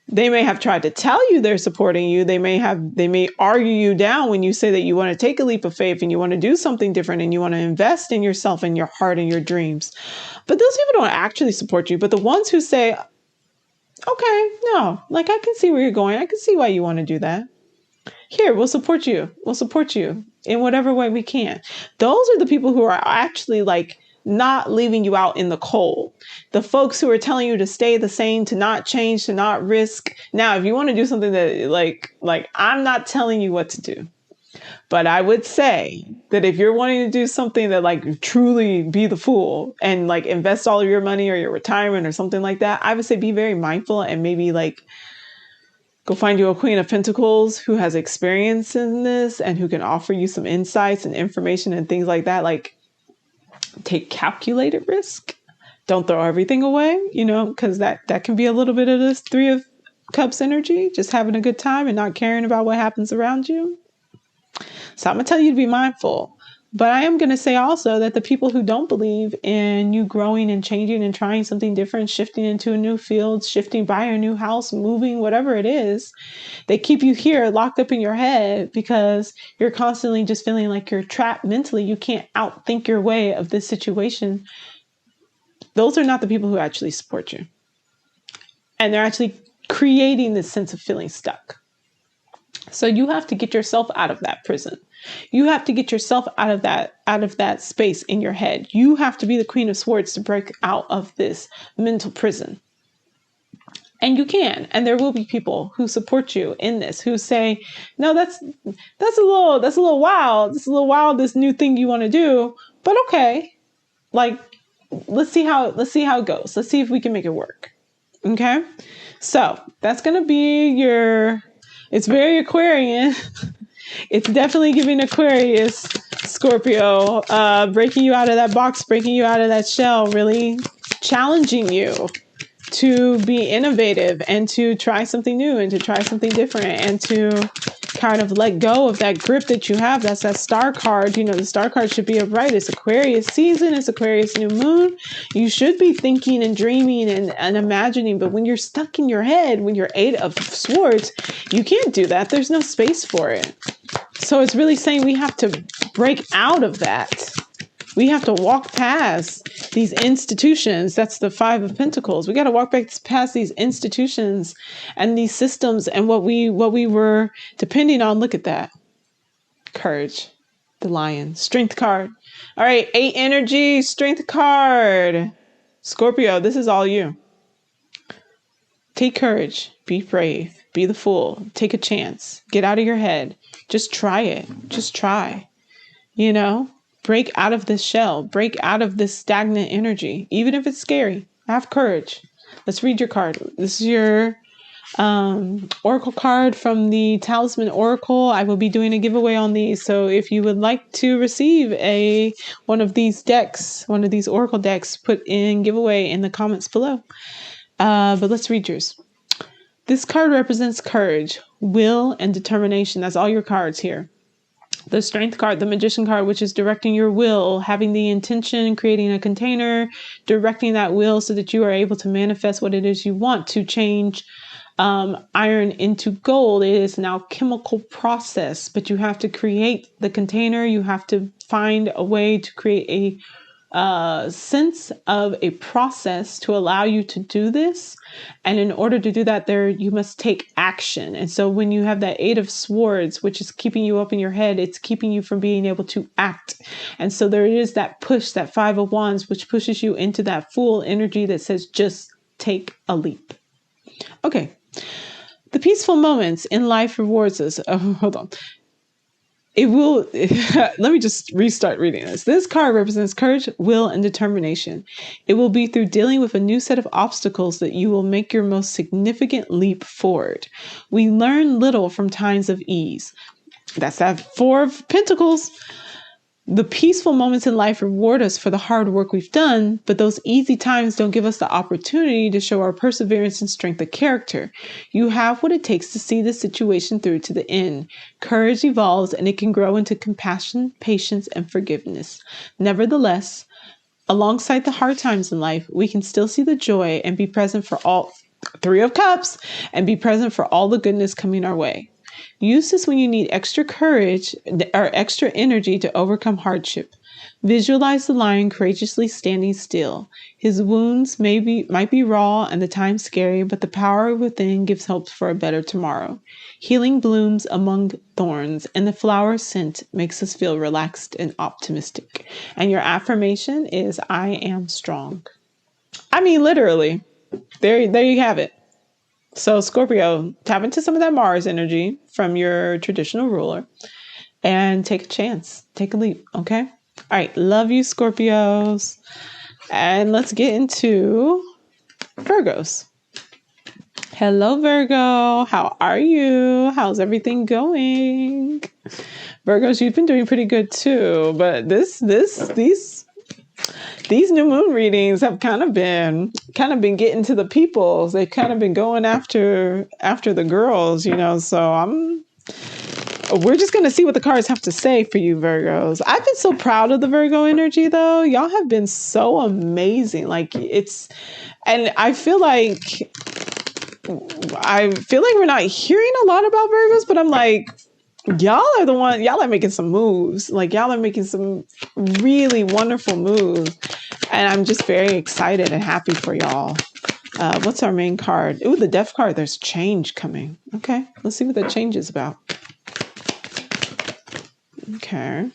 They may have tried to tell you they're supporting you. They may argue you down when you say that you want to take a leap of faith and you want to do something different and you want to invest in yourself and your heart and your dreams. But those people don't actually support you. But the ones who say, okay, no, like, I can see where you're going. I can see why you want to do that. Here, we'll support you. We'll support you in whatever way we can. Those are the people who are actually, like, not leaving you out in the cold. The folks who are telling you to stay the same, to not change, to not risk. Now, if you want to do something that like I'm not telling you what to do, but I would say that if you're wanting to do something that, like, truly be the fool and, like, invest all of your money or your retirement or something like that, I would say be very mindful and maybe, like, go find you a Queen of Pentacles who has experience in this and who can offer you some insights and information and things like that. Like, take calculated risk. Don't throw everything away, because that can be a little bit of this Three of Cups energy, just having a good time and not caring about what happens around you. So I'm going to tell you to be mindful. But I am going to say also that the people who don't believe in you growing and changing and trying something different, shifting into a new field, shifting, buying a new house, moving, whatever it is, they keep you here locked up in your head because you're constantly just feeling like you're trapped mentally. You can't outthink your way of this situation. Those are not the people who actually support you. And they're actually creating this sense of feeling stuck. So you have to get yourself out of that prison. You have to get yourself out of that space in your head. You have to be the Queen of Swords to break out of this mental prison. And you can, and there will be people who support you in this, who say, no, that's a little wild. It's a little wild, this new thing you want to do, but okay. Like, let's see how it goes. Let's see if we can make it work. Okay. So that's going to be it's very Aquarian. It's definitely giving Aquarius, Scorpio, breaking you out of that box, breaking you out of that shell, really challenging you to be innovative and to try something new and to try something different and to kind of let go of that grip that you have. That's that star card. You know, the star card should be upright. It's Aquarius season. It's Aquarius new moon. You should be thinking and dreaming and imagining. But when you're stuck in your head, when you're 8 of Swords, you can't do that. There's no space for it. So it's really saying we have to break out of that. We have to walk past these institutions. That's the 5 of Pentacles. We got to walk back past these institutions and these systems and what we were depending on. Look at that. Courage. The Lion. Strength card. All right. 8 energy. Strength card. Scorpio, this is all you. Take courage. Be brave. Be the fool. Take a chance. Get out of your head. Just try it. Just try. You know? Break out of this shell. Break out of this stagnant energy. Even if it's scary, have courage. Let's read your card. This is your oracle card from the Talisman Oracle. I will be doing a giveaway on these. So if you would like to receive one of these decks, one of these oracle decks, put in giveaway in the comments below. But let's read yours. This card represents courage, will, and determination. That's all your cards here. The Strength card, the Magician card, which is directing your will, having the intention, creating a container, directing that will so that you are able to manifest what it is you want to change iron into gold. It is now a chemical process, but you have to create the container. You have to find a way to create a sense of a process to allow you to do this. And in order to do that, you must take action. And so when you have that 8 of Swords, which is keeping you up in your head, it's keeping you from being able to act. And so there is that push, that 5 of Wands, which pushes you into that Fool energy that says, just take a leap. Okay. The peaceful moments in life rewards us. Oh, hold on. It will, let me just restart reading this. This card represents courage, will, and determination. It will be through dealing with a new set of obstacles that you will make your most significant leap forward. We learn little from times of ease. That's that 4 of Pentacles. The peaceful moments in life reward us for the hard work we've done, but those easy times don't give us the opportunity to show our perseverance and strength of character. You have what it takes to see the situation through to the end. Courage evolves and it can grow into compassion, patience, and forgiveness. Nevertheless, alongside the hard times in life, we can still see the joy and be present for all 3 of Cups and be present for all the goodness coming our way. Use this when you need extra courage or extra energy to overcome hardship. Visualize the lion courageously standing still. His wounds might be raw and the time scary, but the power within gives hope for a better tomorrow. Healing blooms among thorns, and the flower scent makes us feel relaxed and optimistic. And your affirmation is, I am strong. I mean, literally, there you have it. So Scorpio, tap into some of that Mars energy from your traditional ruler and take a chance, take a leap. Okay. All right. Love you, Scorpios. And let's get into Virgos. Hello, Virgo. How are you? How's everything going? Virgos, you've been doing pretty good too, but these new moon readings have kind of been getting to the peoples. They've kind of been going after the girls, you know. So we're just going to see what the cards have to say for you, Virgos. I've been so proud of the Virgo energy, though. Y'all have been so amazing. And I feel like we're not hearing a lot about Virgos, but I'm like, y'all are making some moves. Like, y'all are making some really wonderful moves. And I'm just very excited and happy for y'all. What's our main card? Ooh, the Death card. There's change coming. Okay, let's see what the change is about. Okay.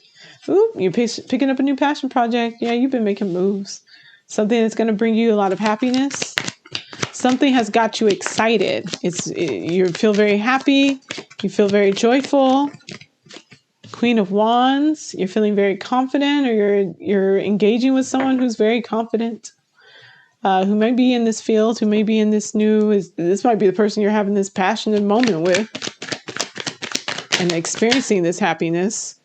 Ooh, you're picking up a new passion project. Yeah, you've been making moves. Something that's going to bring you a lot of happiness. Something has got you excited. You feel very happy. You feel very joyful. Queen of Wands. You're feeling very confident, or you're engaging with someone who's very confident. Who may be in this field, who may be in this this might be the person you're having this passionate moment with and experiencing this happiness.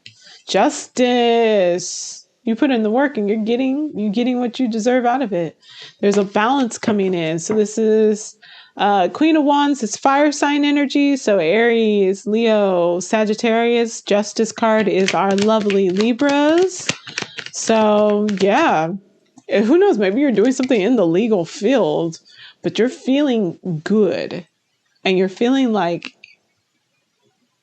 Justice. You put in the work and you're getting what you deserve out of it. There's a balance coming in. So this is Queen of Wands, it's fire sign energy. So Aries, Leo, Sagittarius. Justice card is our lovely Libras. So yeah, who knows? Maybe you're doing something in the legal field, but you're feeling good and you're feeling like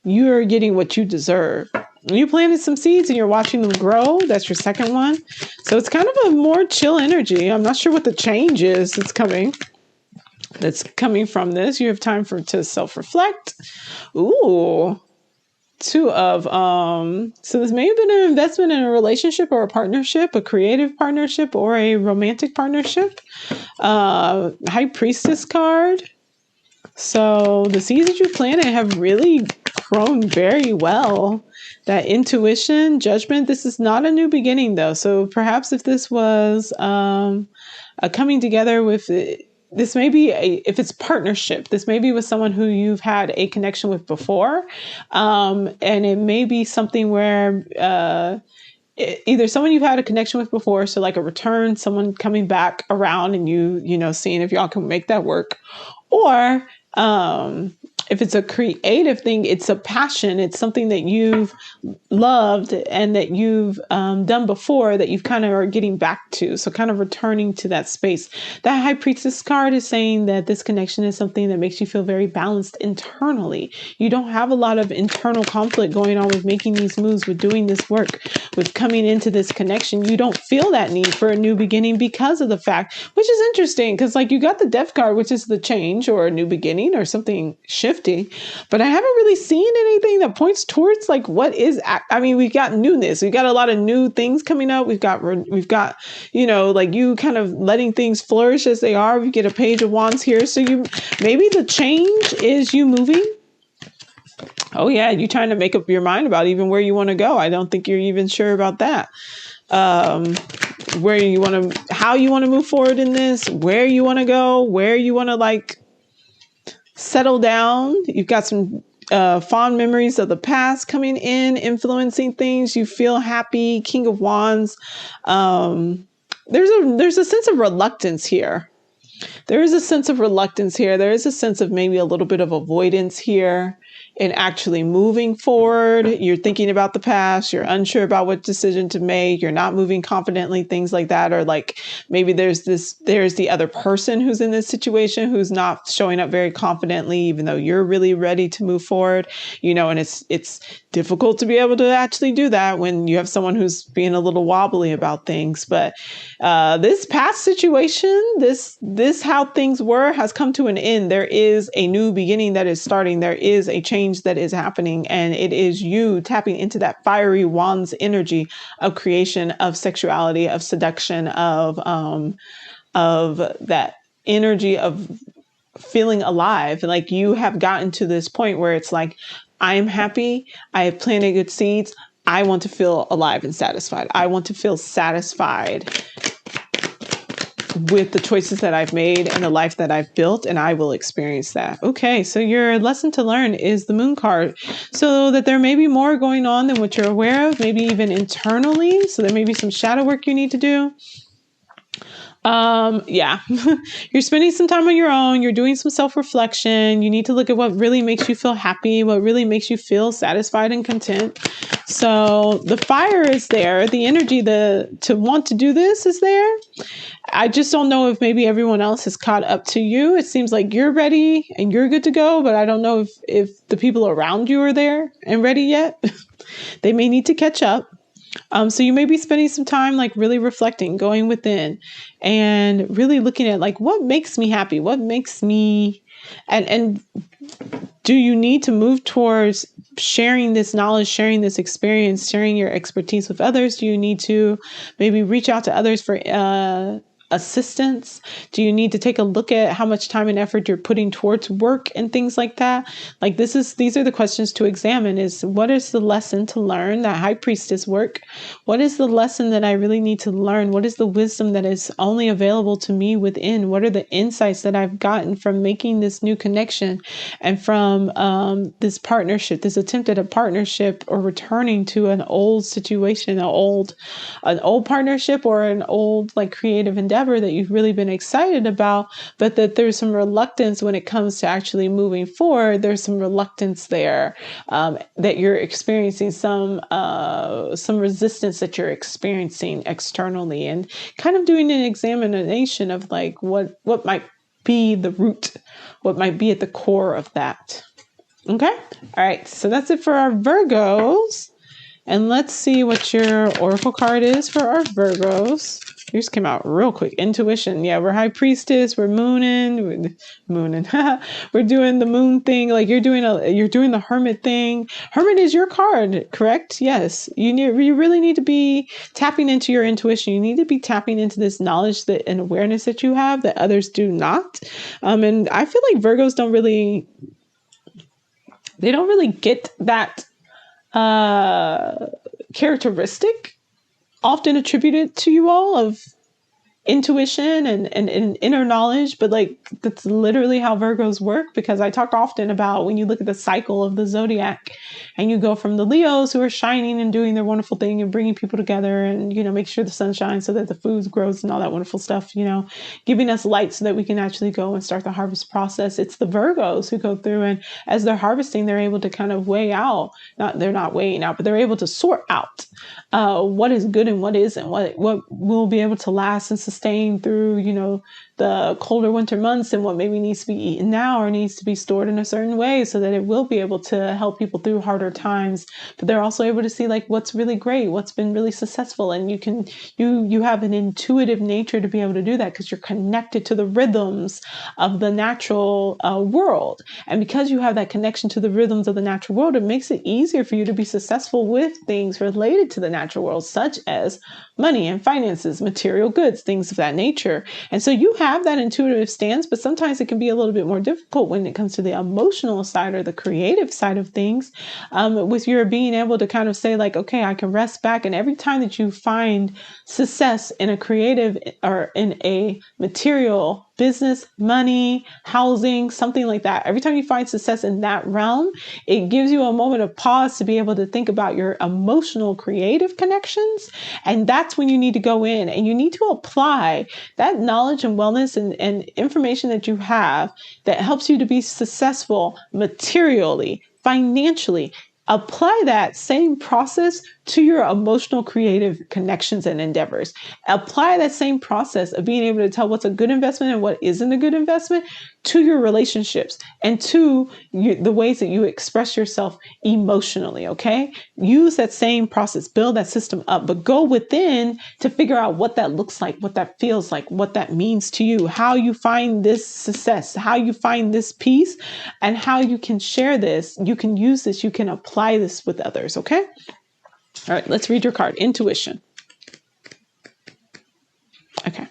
you're getting what you deserve. You planted some seeds and you're watching them grow. That's your second one. So it's kind of a more chill energy. I'm not sure what the change is that's coming from this. You have time to self-reflect. Ooh. Two of so this may have been an investment in a relationship or a partnership, a creative partnership or a romantic partnership. High Priestess card. So the seeds that you planted have really grown very well. That intuition, judgment. This is not a new beginning though. So perhaps if this was a coming together with this may be if it's partnership, this may be with someone who you've had a connection with before. And it may be something where either someone you've had a connection with before, so like a return, someone coming back around and seeing if y'all can make that work. Or if it's a creative thing, it's a passion. It's something that you've loved and that you've done before that you've kind of are getting back to. So kind of returning to that space. That High Priestess card is saying that this connection is something that makes you feel very balanced internally. You don't have a lot of internal conflict going on with making these moves, with doing this work, with coming into this connection. You don't feel that need for a new beginning because of the fact, which is interesting because like you got the Death card, which is the change or a new beginning or something shifting. But I haven't really seen anything that points towards like what is. I mean, we got newness. We got a lot of new things coming up. We've got like you kind of letting things flourish as they are. We get a Page of Wands here, so maybe the change is you moving. Oh yeah, you trying to make up your mind about even where you want to go. I don't think you're even sure about that. Where you want to, how you want to move forward in this, where you want to go, where you want to like settle down. You've got some fond memories of the past coming in, influencing things. You feel happy. King of Wands. There's a sense of reluctance here. There is a sense of reluctance here. There is a sense of maybe a little bit of avoidance here in actually moving forward. You're thinking about the past. You're unsure about what decision to make. You're not moving confidently, things like that. Or like maybe there's the other person who's in this situation who's not showing up very confidently, even though you're really ready to move forward, and it's difficult to be able to actually do that when you have someone who's being a little wobbly about things. But this past situation, this how things were has come to an end. There is a new beginning that is starting. There is a change that is happening, and it is you tapping into that fiery wands energy of creation, of sexuality, of seduction, of that energy of feeling alive. Like you have gotten to this point where it's like, I'm happy. I have planted good seeds. I want to feel alive and satisfied. I want to feel satisfied with the choices that I've made and the life that I've built, and I will experience that. Okay, so your lesson to learn is the Moon card. So that there may be more going on than what you're aware of, maybe even internally. So there may be some shadow work you need to do. Yeah, you're spending some time on your own. You're doing some self-reflection. You need to look at what really makes you feel happy, what really makes you feel satisfied and content. So the fire is there. The energy to want to do this is there. I just don't know if maybe everyone else has caught up to you. It seems like you're ready and you're good to go, but I don't know if the people around you are there and ready yet. They may need to catch up. So you may be spending some time like really reflecting, going within and really looking at like, what makes me happy? What makes me, and do you need to move towards sharing this knowledge, sharing this experience, sharing your expertise with others? Do you need to maybe reach out to others for assistance? Do you need to take a look at how much time and effort you're putting towards work and things like that? Like these are the questions to examine. Is what is the lesson to learn, that high priestess work? What is the lesson that I really need to learn? What is the wisdom that is only available to me within? What are the insights that I've gotten from making this new connection and from this partnership, this attempt at a partnership, or returning to an old situation, an old partnership, or an old like creative endeavor that you've really been excited about, but that there's some reluctance when it comes to actually moving forward. There's some reluctance there, that you're experiencing, some resistance that you're experiencing externally, and kind of doing an examination of like what might be the root, what might be at the core of that. Okay. All right. So that's it for our Virgos. And let's see what your oracle card is for our Virgos. Yours came out real quick. Intuition. Yeah, we're high priestess. We're mooning. We're doing the moon thing. Like you're doing the hermit thing. Hermit is your card, correct? Yes. You really need to be tapping into your intuition. You need to be tapping into this knowledge and awareness that you have that others do not. And I feel like Virgos don't really get that characteristic often attributed to you all of intuition and inner knowledge, but like that's literally how Virgos work, because I talk often about when you look at the cycle of the zodiac and you go from the Leos who are shining and doing their wonderful thing and bringing people together and, make sure the sun shines so that the food grows and all that wonderful stuff, giving us light so that we can actually go and start the harvest process. It's the Virgos who go through, and as they're harvesting, they're able to kind of weigh out, they're not weighing out, but they're able to sort out what is good and what isn't, what will be able to last and sustain through, the colder winter months, and what maybe needs to be eaten now or needs to be stored in a certain way so that it will be able to help people through harder times. But they're also able to see like what's really great, what's been really successful. And you have an intuitive nature to be able to do that because you're connected to the rhythms of the natural world. And because you have that connection to the rhythms of the natural world, it makes it easier for you to be successful with things related to the natural world, such as money and finances, material goods, things of that nature. And so you have that intuitive stance, but sometimes it can be a little bit more difficult when it comes to the emotional side or the creative side of things, with your being able to kind of say like, okay, I can rest back. And every time that you find success in a creative or in a material business, money, housing, something like that, every time you find success in that realm, it gives you a moment of pause to be able to think about your emotional creative connections. And that's when you need to go in and you need to apply that knowledge and wellness and information that you have that helps you to be successful materially, financially. Apply that same process to your emotional creative connections and endeavors. Apply that same process of being able to tell what's a good investment and what isn't a good investment to your relationships and to the ways that you express yourself emotionally, okay? Use that same process, build that system up, but go within to figure out what that looks like, what that feels like, what that means to you, how you find this success, how you find this peace, and how you can share this. You can use this, you can apply this with others, okay? All right, let's read your card. Intuition. Okay.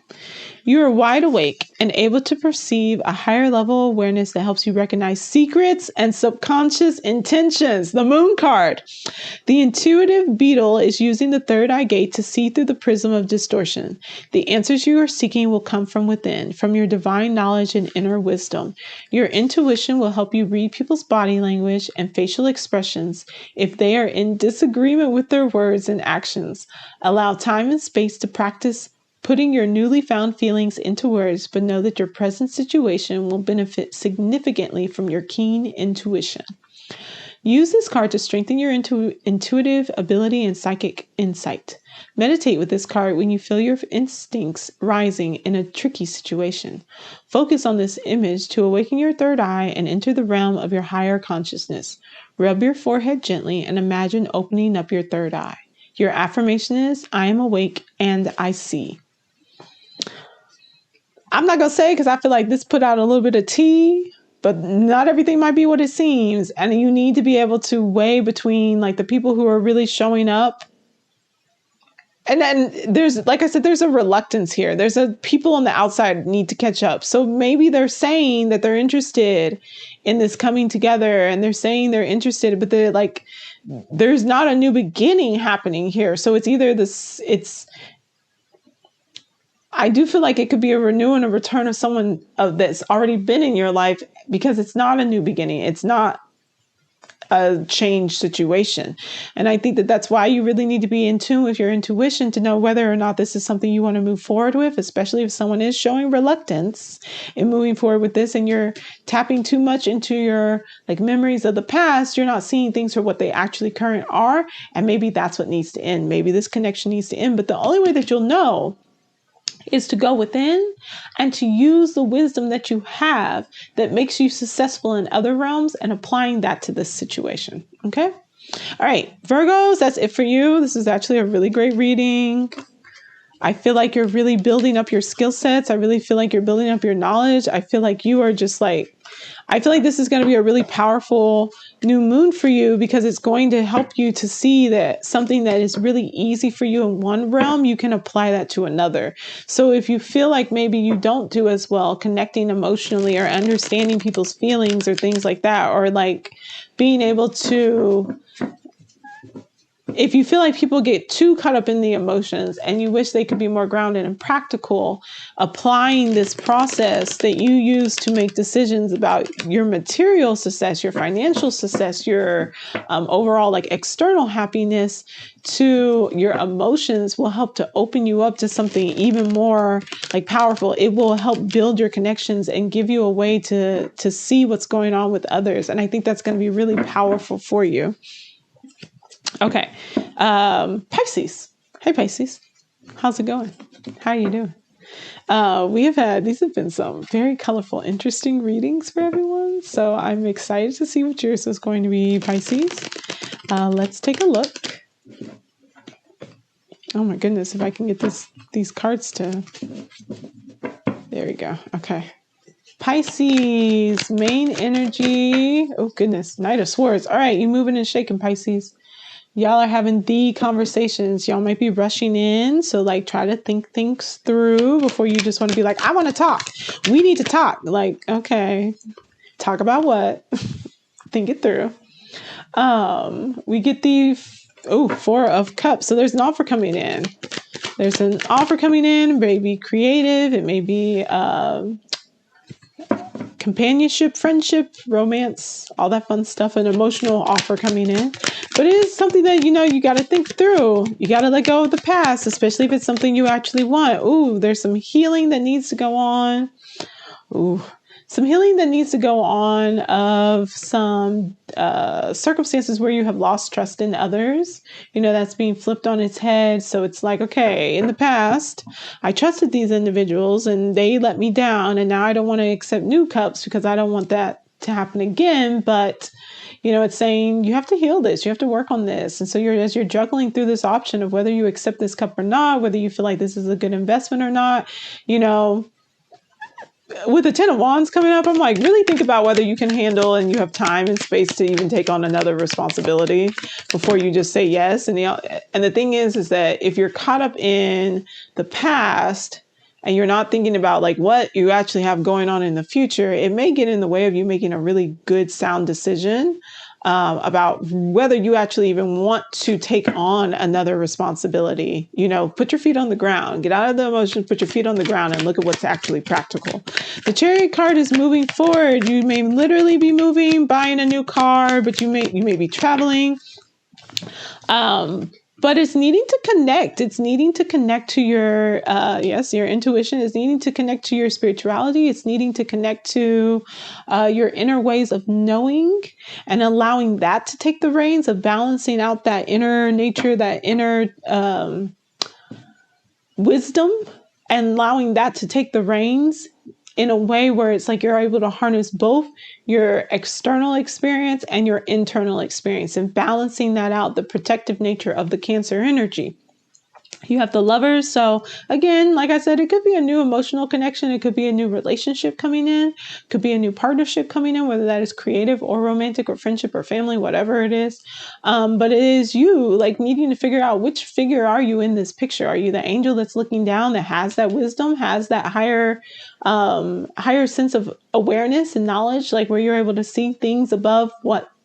You are wide awake and able to perceive a higher level of awareness that helps you recognize secrets and subconscious intentions. The Moon card. The intuitive beetle is using the third eye gate to see through the prism of distortion. The answers you are seeking will come from within, from your divine knowledge and inner wisdom. Your intuition will help you read people's body language and facial expressions if they are in disagreement with their words and actions. Allow time and space to practice putting your newly found feelings into words, but know that your present situation will benefit significantly from your keen intuition. Use this card to strengthen your intuitive ability and psychic insight. Meditate with this card when you feel your instincts rising in a tricky situation. Focus on this image to awaken your third eye and enter the realm of your higher consciousness. Rub your forehead gently and imagine opening up your third eye. Your affirmation is, I am awake and I see. I'm not going to say because I feel like this put out a little bit of tea but not everything might be what it seems. And you need to be able to weigh between like the people who are really showing up. And then there's, like I said, there's a reluctance here. There's a people on the outside need to catch up. So maybe they're saying that they're interested in this coming together, and they're saying they're interested, but they're like, there's not a new beginning happening here. So it's either this, I do feel like it could be a renewal and a return of someone that's already been in your life, because it's not a new beginning. It's not a change situation. And I think that that's why you really need to be in tune with your intuition to know whether or not this is something you want to move forward with, especially if someone is showing reluctance in moving forward with this and you're tapping too much into your like memories of the past. You're not seeing things for what they actually current are. And maybe that's what needs to end. Maybe this connection needs to end. But the only way that you'll know is to go within and to use the wisdom that you have that makes you successful in other realms and applying that to this situation. Okay. All right, Virgos, that's it for you. This is actually a really great reading. I feel like you're really building up your skill sets. I really feel like you're building up your knowledge. I feel like you are just like, I feel like this is going to be a really powerful new moon for you, because it's going to help you to see that something that is really easy for you in one realm, you can apply that to another. So if you feel like maybe you don't do as well connecting emotionally or understanding people's feelings or things like that, or like being able to, if you feel like people get too caught up in the emotions and you wish they could be more grounded and practical, applying this process that you use to make decisions about your material success, your financial success, your overall like external happiness to your emotions will help to open you up to something even more like powerful. It will help build your connections and give you a way to see what's going on with others. And I think that's going to be really powerful for you. Okay. Pisces. Hey, Pisces. How's it going? How are you doing? These have been some very colorful, interesting readings for everyone. So I'm excited to see what yours is going to be, Pisces. Let's take a look. Oh my goodness, if I can get these cards to, there we go. Okay. Pisces, main energy. Oh goodness, Knight of Swords. All right, you moving and shaking, Pisces. Y'all are having the conversations. Y'all might be rushing in. So like try to think things through before you just want to be like, I want to talk. We need to talk. Like, okay, talk about what? Think it through. We get the, Four of Cups. So there's an offer coming in. There's an offer coming in. It may be creative. It may be companionship, friendship, romance, all that fun stuff, an emotional offer coming in. But it is something that, you got to think through. You got to let go of the past, especially if it's something you actually want. Ooh, there's some healing that needs to go on. Ooh, some healing that needs to go on of some circumstances where you have lost trust in others. That's being flipped on its head. So it's like, okay, in the past, I trusted these individuals and they let me down. And now I don't want to accept new cups because I don't want that to happen again. But, it's saying you have to heal this. You have to work on this. And so as you're juggling through this option of whether you accept this cup or not, whether you feel like this is a good investment or not, with the 10 of Wands coming up, I'm like, really think about whether you can handle and you have time and space to even take on another responsibility before you just say yes. And the thing is that if you're caught up in the past and you're not thinking about like what you actually have going on in the future, it may get in the way of you making a really good, sound decision about whether you actually even want to take on another responsibility. Put your feet on the ground, get out of the emotions, put your feet on the ground and look at what's actually practical. The Chariot card is moving forward. You may literally be moving, buying a new car, but you may be traveling. But it's needing to connect. It's needing to connect to your, your intuition. It's needing to connect to your spirituality. It's needing to connect to your inner ways of knowing and allowing that to take the reins of balancing out that inner nature, that inner wisdom, and allowing that to take the reins in a way where it's like you're able to harness both your external experience and your internal experience and balancing that out, the protective nature of the Cancer energy. You have the Lovers. So again, like I said, it could be a new emotional connection. It could be a new relationship coming in. It could be a new partnership coming in, whether that is creative or romantic or friendship or family, whatever it is. But it is you like needing to figure out which figure are you in this picture. Are you the angel that's looking down, that has that wisdom, has that higher sense of awareness and knowledge, like where you're able to see things above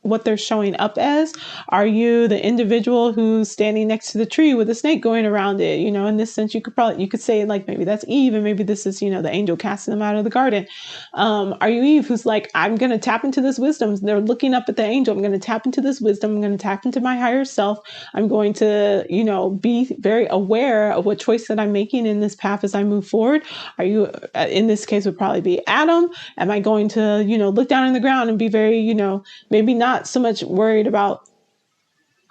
what they're showing up as? Are you the individual who's standing next to the tree with a snake going around it? You know, in this sense, you could say like maybe that's Eve, and maybe this is, you know, the angel casting them out of the garden. Are you Eve, who's like, I'm going to tap into this wisdom? They're looking up at the angel. I'm going to tap into this wisdom. I'm going to tap into my higher self. I'm going to, you know, be very aware of what choice that I'm making in this path as I move forward. Are you, in this case, would probably be Adam. Am I going to, you know, look down on the ground and be very, you know, maybe not so much worried about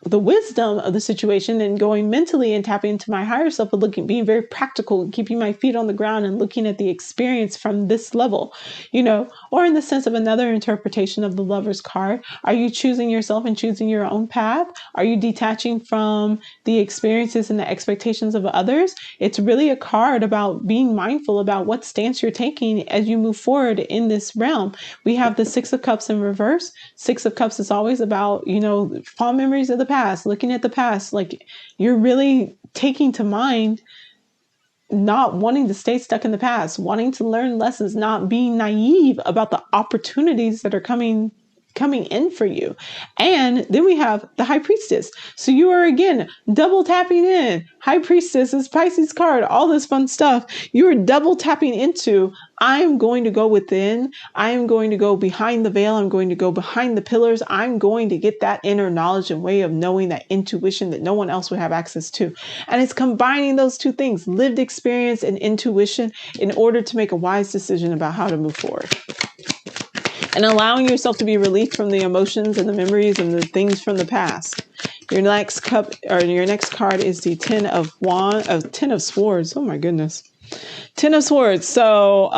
the wisdom of the situation and going mentally and tapping into my higher self, but being very practical and keeping my feet on the ground and looking at the experience from this level, you know, or in the sense of another interpretation of the Lover's card. Are you choosing yourself and choosing your own path? Are you detaching from the experiences and the expectations of others? It's really a card about being mindful about what stance you're taking as you move forward in this realm. We have the Six of Cups in reverse. Six of Cups is always about, you know, fond memories of the past, looking at the past, like you're really taking to mind not wanting to stay stuck in the past, wanting to learn lessons, not being naive about the opportunities that are coming in for you. And then we have the High Priestess. So you are again double tapping in. High Priestess is Pisces card, all this fun stuff. You are double tapping into, I'm going to go within. I am going to go behind the veil. I'm going to go behind the pillars. I'm going to get that inner knowledge and way of knowing, that intuition that no one else would have access to. And it's combining those two things, lived experience and intuition, in order to make a wise decision about how to move forward. And allowing yourself to be released from the emotions and the memories and the things from the past. Your next cup, or your next card, is the Ten of Swords. Oh my goodness. Ten of Swords. So,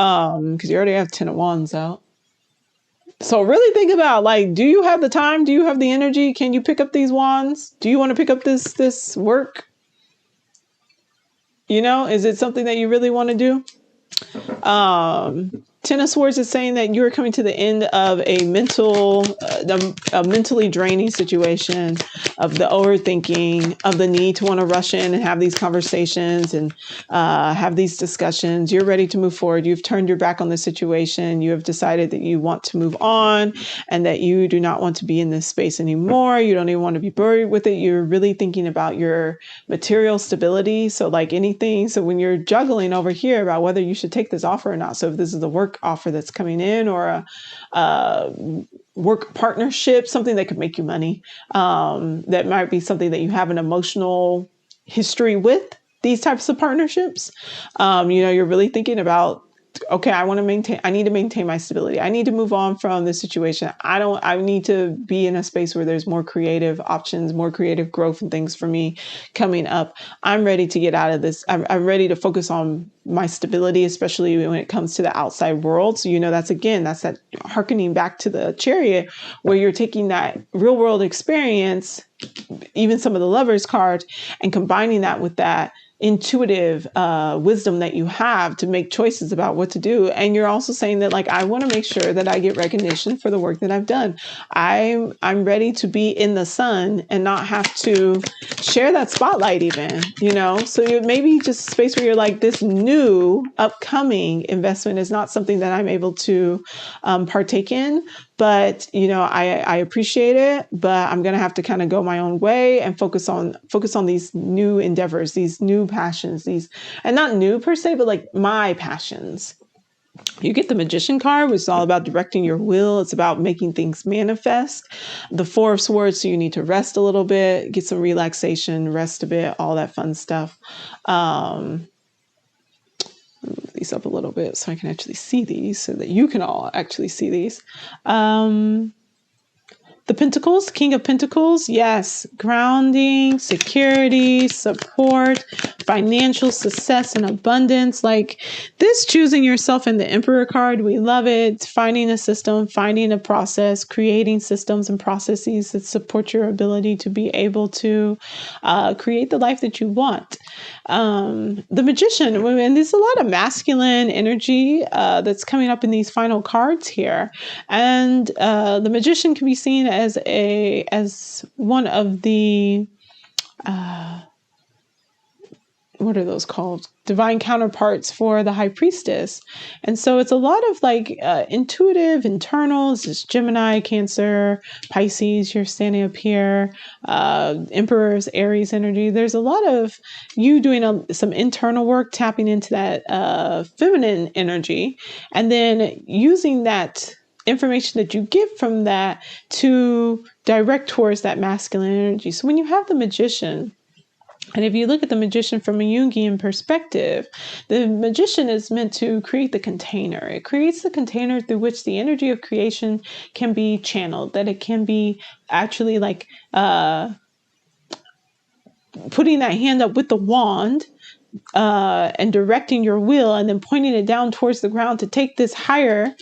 because you already have Ten of Wands out. So really think about, like, do you have the time? Do you have the energy? Can you pick up these wands? Do you want to pick up this work? You know, is it something that you really want to do? Ten of Swords is saying that you're coming to the end of a mentally draining situation, of the overthinking, of the need to want to rush in and have these conversations and have these discussions. You're ready to move forward. You've turned your back on the situation. You have decided that you want to move on and that you do not want to be in this space anymore. You don't even want to be buried with it. You're really thinking about your material stability. So like anything. So when you're juggling over here about whether you should take this offer or not. So if this is a work offer that's coming in, or a work partnership, something that could make you money, that might be something that you have an emotional history with, these types of partnerships. You know, you're really thinking about, okay, I need to maintain my stability. I need to move on from this situation. I need to be in a space where there's more creative options, more creative growth and things for me coming up. I'm ready to get out of this. I'm ready to focus on my stability, especially when it comes to the outside world. So, you know, that's that hearkening back to the Chariot, where you're taking that real world experience, even some of the Lovers card, and combining that with that intuitive wisdom that you have to make choices about what to do. And you're also saying that, like, I want to make sure that I get recognition for the work that I've done. I'm ready to be in the sun and not have to share that spotlight even, you know? So you maybe just a space where you're like, this new upcoming investment is not something that I'm able to partake in. But, you know, I appreciate it, but I'm going to have to kind of go my own way and focus on these new endeavors, these new passions, and not new per se, but like my passions. You get the Magician card, which is all about directing your will. It's about making things manifest. The Four of Swords, so you need to rest a little bit, get some relaxation, rest a bit, all that fun stuff. Move these up a little bit so I can actually see these, so that you can all actually see these. The Pentacles, King of Pentacles, yes, grounding, security, support, financial success and abundance. Like this, choosing yourself in the Emperor card, we love it. Finding a system, finding a process, creating systems and processes that support your ability to be able to create the life that you want. The Magician, and there's a lot of masculine energy that's coming up in these final cards here, and the Magician can be seen as one of the what are those called? Divine counterparts for the High Priestess. And so it's a lot of like intuitive, internal. This is Gemini, Cancer, Pisces. You're standing up here. Emperor's Aries energy. There's a lot of you doing some internal work, tapping into that feminine energy, and then using that information that you get from that to direct towards that masculine energy. So when you have the Magician, and if you look at the Magician from a Jungian perspective, the Magician is meant to create the container. It creates the container through which the energy of creation can be channeled, that it can be actually like putting that hand up with the wand and directing your will, and then pointing it down towards the ground to take this higher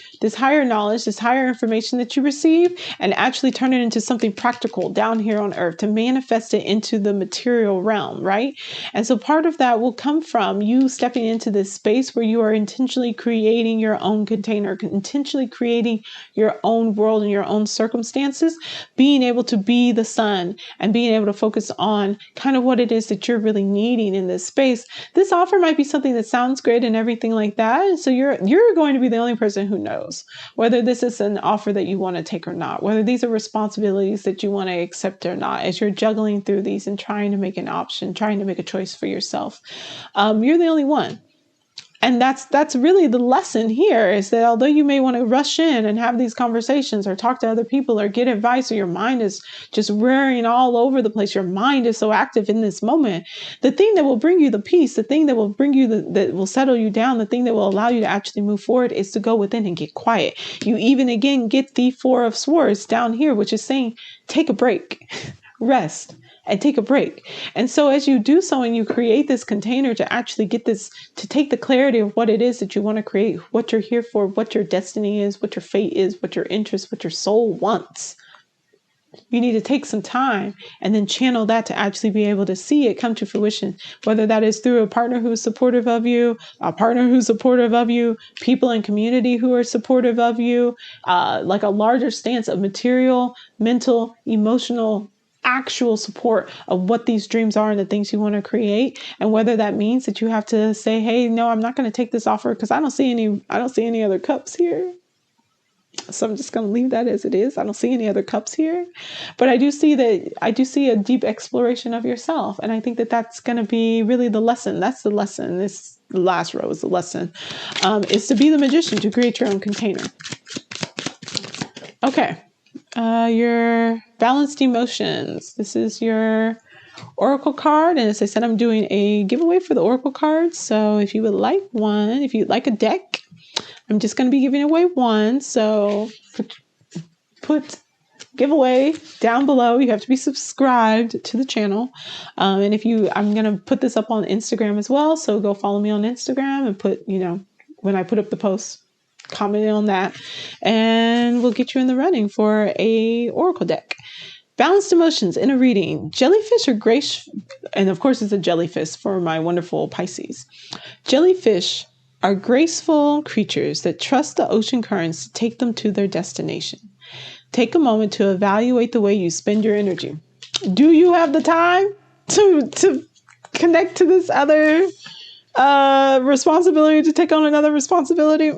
knowledge, this higher information that you receive, and actually turn it into something practical down here on earth, to manifest it into the material realm, right? And so part of that will come from you stepping into this space where you are intentionally creating your own container, intentionally creating your own world and your own circumstances, being able to be the sun and being able to focus on kind of what it is that you're really needing in this space. This offer might be something that sounds great and everything like that. So you're going to be the only person who knows whether this is an offer that you want to take or not, whether these are responsibilities that you want to accept or not, as you're juggling through these and trying to make an option, trying to make a choice for yourself. You're the only one. And that's really the lesson here, is that although you may want to rush in and have these conversations or talk to other people or get advice, or your mind is just rearing all over the place, your mind is so active in this moment, the thing that will bring you the peace, the thing that will bring you that will settle you down, the thing that will allow you to actually move forward is to go within and get quiet. You even again get the Four of Swords down here, which is saying take a break, rest, and take a break. And so as you do so and you create this container to actually get this, to take the clarity of what it is that you want to create, what you're here for, what your destiny is, what your fate is, what your interest, what your soul wants, you need to take some time and then channel that to actually be able to see it come to fruition, whether that is through a partner who's supportive of you, people in community who are supportive of you, like a larger stance of material, mental, emotional, actual support of what these dreams are and the things you want to create. And whether that means that you have to say, hey, no, I'm not going to take this offer because I don't see any other cups here. So I'm just going to leave that as it is. I don't see any other cups here, but I do see a deep exploration of yourself. And I think that that's going to be really the lesson. That's the lesson. This last row is the lesson, is to be the Magician, to create your own container. Okay. Your balanced emotions. This is your Oracle card. And as I said, I'm doing a giveaway for the Oracle cards. So if you would like one, if you'd like a deck, I'm just going to be giving away one. So put giveaway down below. You have to be subscribed to the channel. And I'm going to put this up on Instagram as well. So go follow me on Instagram and put, when I put up the post, comment on that, and we'll get you in the running for a Oracle deck. Balanced emotions in a reading. Jellyfish are grace, and of course it's a jellyfish for my wonderful Pisces. Jellyfish are graceful creatures that trust the ocean currents to take them to their destination. Take a moment to evaluate the way you spend your energy. Do you have the time to connect to this other responsibility, to take on another responsibility?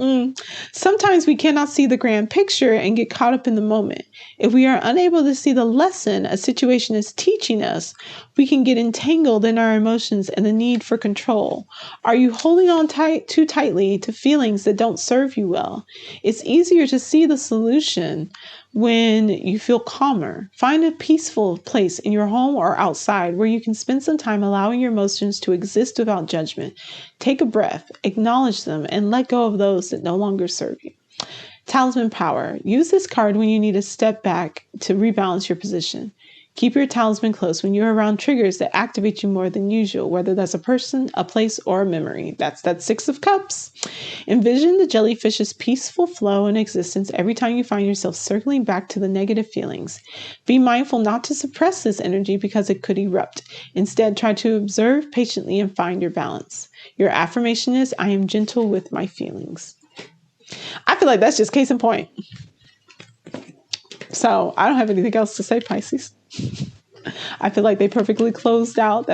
Sometimes we cannot see the grand picture and get caught up in the moment. If we are unable to see the lesson a situation is teaching us, we can get entangled in our emotions and the need for control. Are you holding on too tightly to feelings that don't serve you well? It's easier to see the solution when you feel calmer. Find a peaceful place in your home or outside where you can spend some time allowing your emotions to exist without judgment. Take a breath, acknowledge them, and let go of those that no longer serve you. Talisman power. Use this card when you need to step back to rebalance your position. Keep your talisman close when you're around triggers that activate you more than usual, whether that's a person, a place, or a memory. That's that Six of Cups. Envision the jellyfish's peaceful flow in existence every time you find yourself circling back to the negative feelings. Be mindful not to suppress this energy because it could erupt. Instead, try to observe patiently and find your balance. Your affirmation is, I am gentle with my feelings. I feel like that's just case in point. So I don't have anything else to say, Pisces. I feel like they perfectly closed out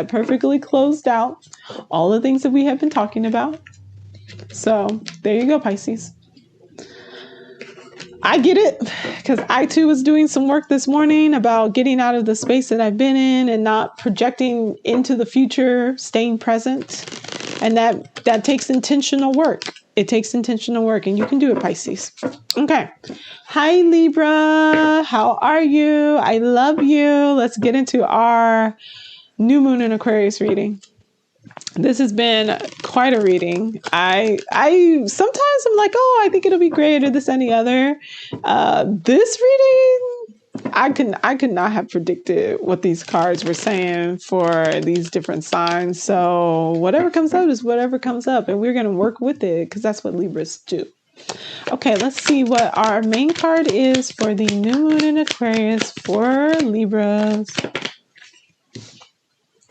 all the things that we have been talking about. So there you go, Pisces. I get it, because I too was doing some work this morning about getting out of the space that I've been in and not projecting into the future, staying present. And that takes intentional work. It takes intentional work, and you can do it, Pisces. Okay. Hi, Libra. How are you? I love you. Let's get into our new moon in Aquarius reading. This has been quite a reading. I sometimes I'm like, oh, I think it'll be great, or this, any other. This reading, I could not have predicted what these cards were saying for these different signs. So whatever comes out is whatever comes up, and we're gonna work with it because that's what Libras do. Okay, let's see what our main card is for the new moon in Aquarius for Libras.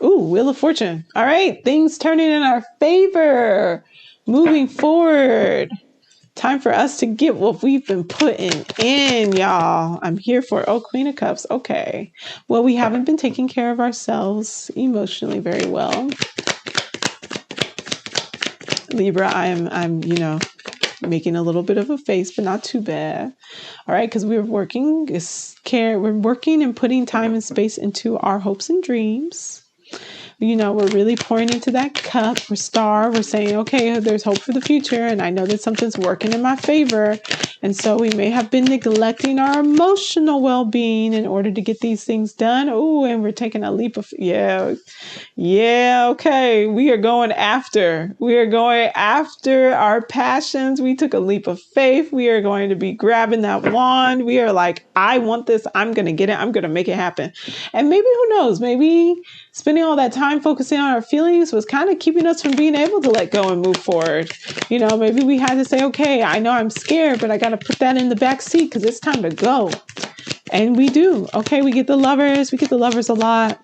Ooh, Wheel of Fortune. All right, things turning in our favor. Moving forward. Time for us to get what we've been putting in, y'all. I'm here for, oh, Queen of Cups. Okay. Well, we haven't been taking care of ourselves emotionally very well. Libra, I'm making a little bit of a face, but not too bad. All right, because we're working and putting time and space into our hopes and dreams. We're really pouring into that cup. We're saying, okay, there's hope for the future. And I know that something's working in my favor. And so we may have been neglecting our emotional well-being in order to get these things done. Oh, and we're taking a leap of, okay. We are going after our passions. We took a leap of faith. We are going to be grabbing that wand. We are like, I want this. I'm going to get it. I'm going to make it happen. And maybe, who knows, maybe spending all that time focusing on our feelings was kind of keeping us from being able to let go and move forward. Maybe we had to say, okay, I know I'm scared, but I got to put that in the back seat because it's time to go. And we do. Okay, we get the Lovers. We get the Lovers a lot.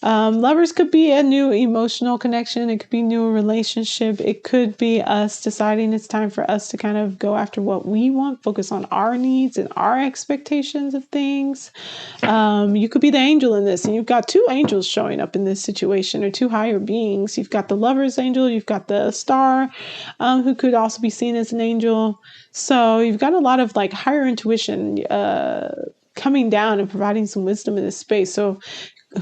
Lovers could be a new emotional connection. It could be a new relationship. It could be us deciding it's time for us to kind of go after what we want, focus on our needs and our expectations of things. You could be the angel in this, and you've got two angels showing up in this situation, or two higher beings. You've got the Lover's angel, you've got the Star, who could also be seen as an angel. So you've got a lot of like higher intuition coming down and providing some wisdom in this space. So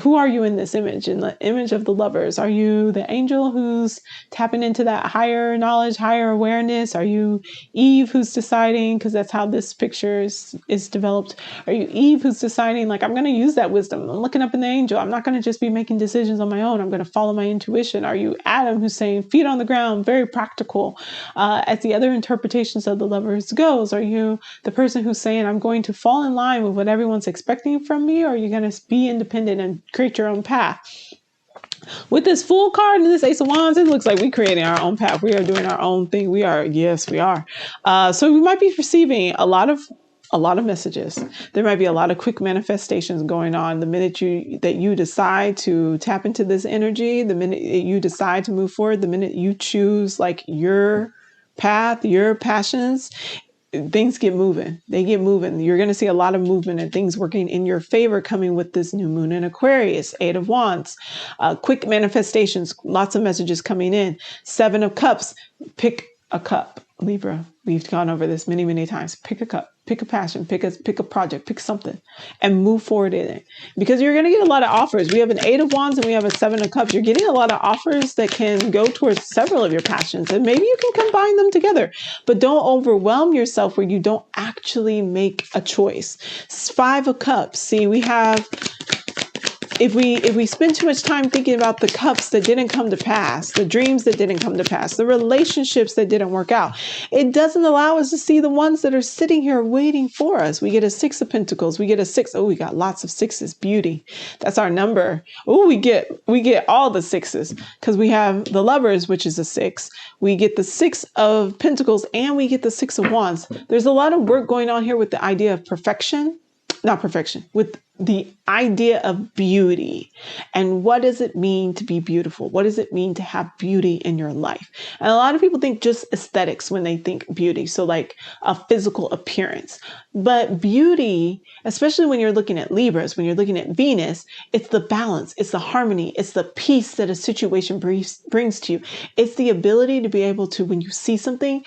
who are you in this image? In the image of the Lovers, are you the angel who's tapping into that higher knowledge, higher awareness? Are you Eve who's deciding, because that's how this picture is developed? Are you Eve who's deciding, like, I'm going to use that wisdom. I'm looking up in the angel. I'm not going to just be making decisions on my own. I'm going to follow my intuition. Are you Adam who's saying feet on the ground, very practical, as the other interpretations of the Lovers goes? Are you the person who's saying, I'm going to fall in line with what everyone's expecting from me? Or are you going to be independent and create your own path? With this Fool card and this Ace of Wands, it looks like we're creating our own path. We are doing our own thing. Yes, we are. So we might be receiving a lot of messages. There might be a lot of quick manifestations going on the minute you decide to tap into this energy, the minute you decide to move forward, the minute you choose like your path, your passions. Things get moving. They get moving. You're going to see a lot of movement and things working in your favor coming with this new moon in Aquarius. 8 of Wands, quick manifestations, lots of messages coming in. 7 of Cups, pick a cup. Libra, we've gone over this many, many times. Pick a cup, pick a passion, pick a project, pick something and move forward in it, because you're going to get a lot of offers. We have an 8 of Wands and we have a 7 of Cups. You're getting a lot of offers that can go towards several of your passions, and maybe you can combine them together, but don't overwhelm yourself where you don't actually make a choice. 5 of Cups. See, we have if we spend too much time thinking about the cups that didn't come to pass, the dreams that didn't come to pass, the relationships that didn't work out, it doesn't allow us to see the ones that are sitting here waiting for us. We get a 6 of Pentacles. We get a 6. Oh, we got lots of 6s. Beauty. That's our number. Oh, we get all the 6s because we have the Lovers, which is a 6. We get the 6 of Pentacles and we get the 6 of Wands. There's a lot of work going on here with the idea of perfection. Not perfection, with the idea of beauty. And what does it mean to be beautiful? What does it mean to have beauty in your life? And a lot of people think just aesthetics when they think beauty. So like a physical appearance. But beauty, especially when you're looking at Libras, when you're looking at Venus, it's the balance, it's the harmony, it's the peace that a situation brings to you. It's the ability to be able to, when you see something,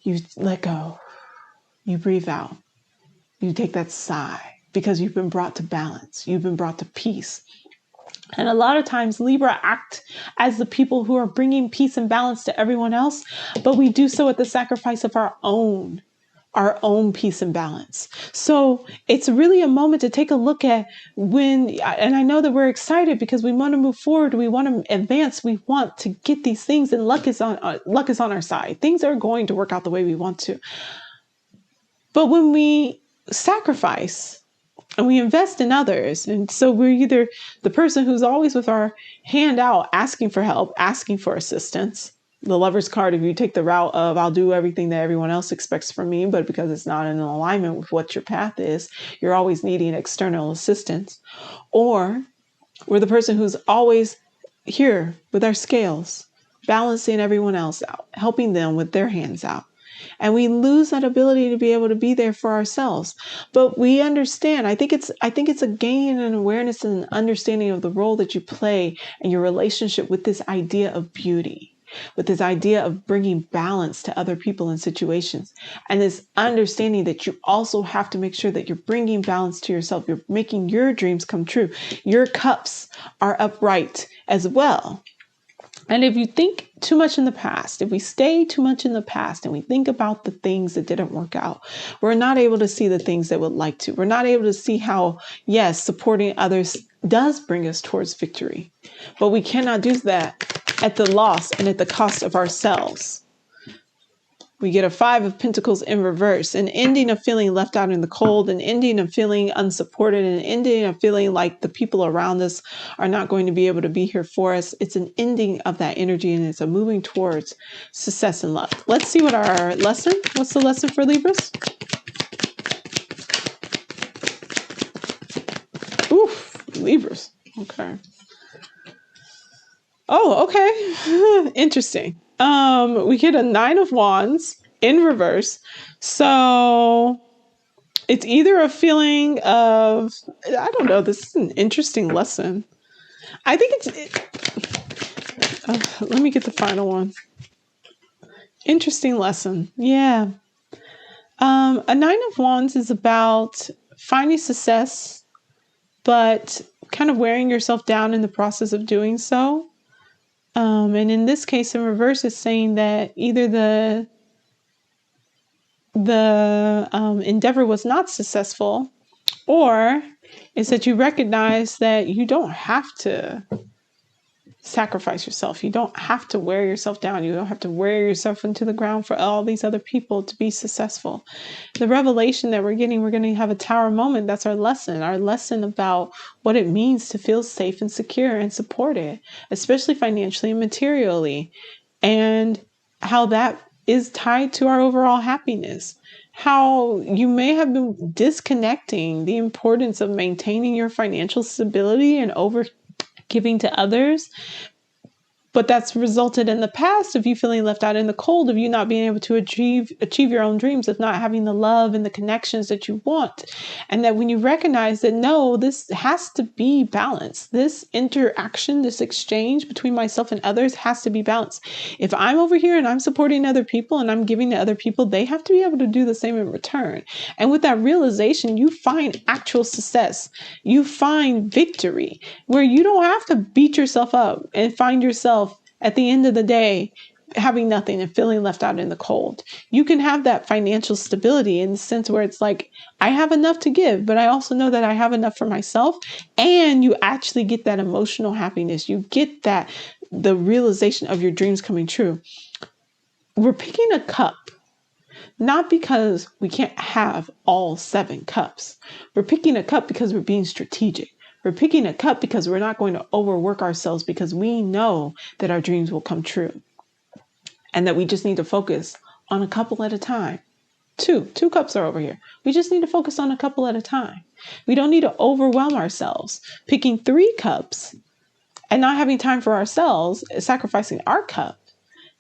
you let go, you breathe out. You take that sigh because you've been brought to balance. You've been brought to peace. And a lot of times Libra act as the people who are bringing peace and balance to everyone else, but we do so at the sacrifice of our own peace and balance. So it's really a moment to take a look at when, and I know that we're excited because we want to move forward. We want to advance. We want to get these things, and luck is on our side. Things are going to work out the way we want to. But when we sacrifice and we invest in others, and so we're either the person who's always with our hand out, asking for help, asking for assistance. The Lover's card, if you take the route of I'll do everything that everyone else expects from me, but because it's not in alignment with what your path is, you're always needing external assistance. Or we're the person who's always here with our scales, balancing everyone else out, helping them with their hands out. And we lose that ability to be able to be there for ourselves. But we understand, I think it's a gain and awareness and an understanding of the role that you play in your relationship with this idea of beauty, with this idea of bringing balance to other people and situations. And this understanding that you also have to make sure that you're bringing balance to yourself. You're making your dreams come true. Your cups are upright as well. And if you think too much in the past, if we stay too much in the past and we think about the things that didn't work out, we're not able to see the things that would like to. We're not able to see how, yes, supporting others does bring us towards victory. But we cannot do that at the loss and at the cost of ourselves. We get a 5 of Pentacles in reverse, an ending of feeling left out in the cold, an ending of feeling unsupported, an ending of feeling like the people around us are not going to be able to be here for us. It's an ending of that energy, and it's a moving towards success and love. Let's see what our lesson, what's the lesson for Libras? Oof, Libras. Okay. Oh, okay. Interesting. We get a 9 of Wands in reverse. So it's either a feeling of, I don't know, this is an interesting lesson. I think let me get the final one. Interesting lesson. Yeah. A 9 of Wands is about finding success, but kind of wearing yourself down in the process of doing so. And in this case, in reverse, it's saying that either the endeavor was not successful, or it's that you recognize that you don't have to sacrifice yourself. You don't have to wear yourself down. You don't have to wear yourself into the ground for all these other people to be successful. The revelation that we're going to have a tower moment. That's our lesson about what it means to feel safe and secure and supported, especially financially and materially, and how that is tied to our overall happiness. How you may have been disconnecting the importance of maintaining your financial stability and over giving to others. But that's resulted in the past of you feeling left out in the cold, of you not being able to achieve your own dreams, of not having the love and the connections that you want. And that when you recognize that, no, this has to be balanced. This interaction, this exchange between myself and others has to be balanced. If I'm over here and I'm supporting other people and I'm giving to other people, they have to be able to do the same in return. And with that realization, you find actual success. You find victory where you don't have to beat yourself up and find yourself at the end of the day having nothing and feeling left out in the cold. You can have that financial stability in the sense where it's like, I have enough to give, but I also know that I have enough for myself. And you actually get that emotional happiness. You get that, the realization of your dreams coming true. We're picking a cup, not because we can't have all 7 cups. We're picking a cup because we're being strategic. We're picking a cup because we're not going to overwork ourselves, because we know that our dreams will come true. And that we just need to focus on a couple at a time. Two cups are over here. We just need to focus on a couple at a time. We don't need to overwhelm ourselves. Picking 3 cups and not having time for ourselves, sacrificing our cup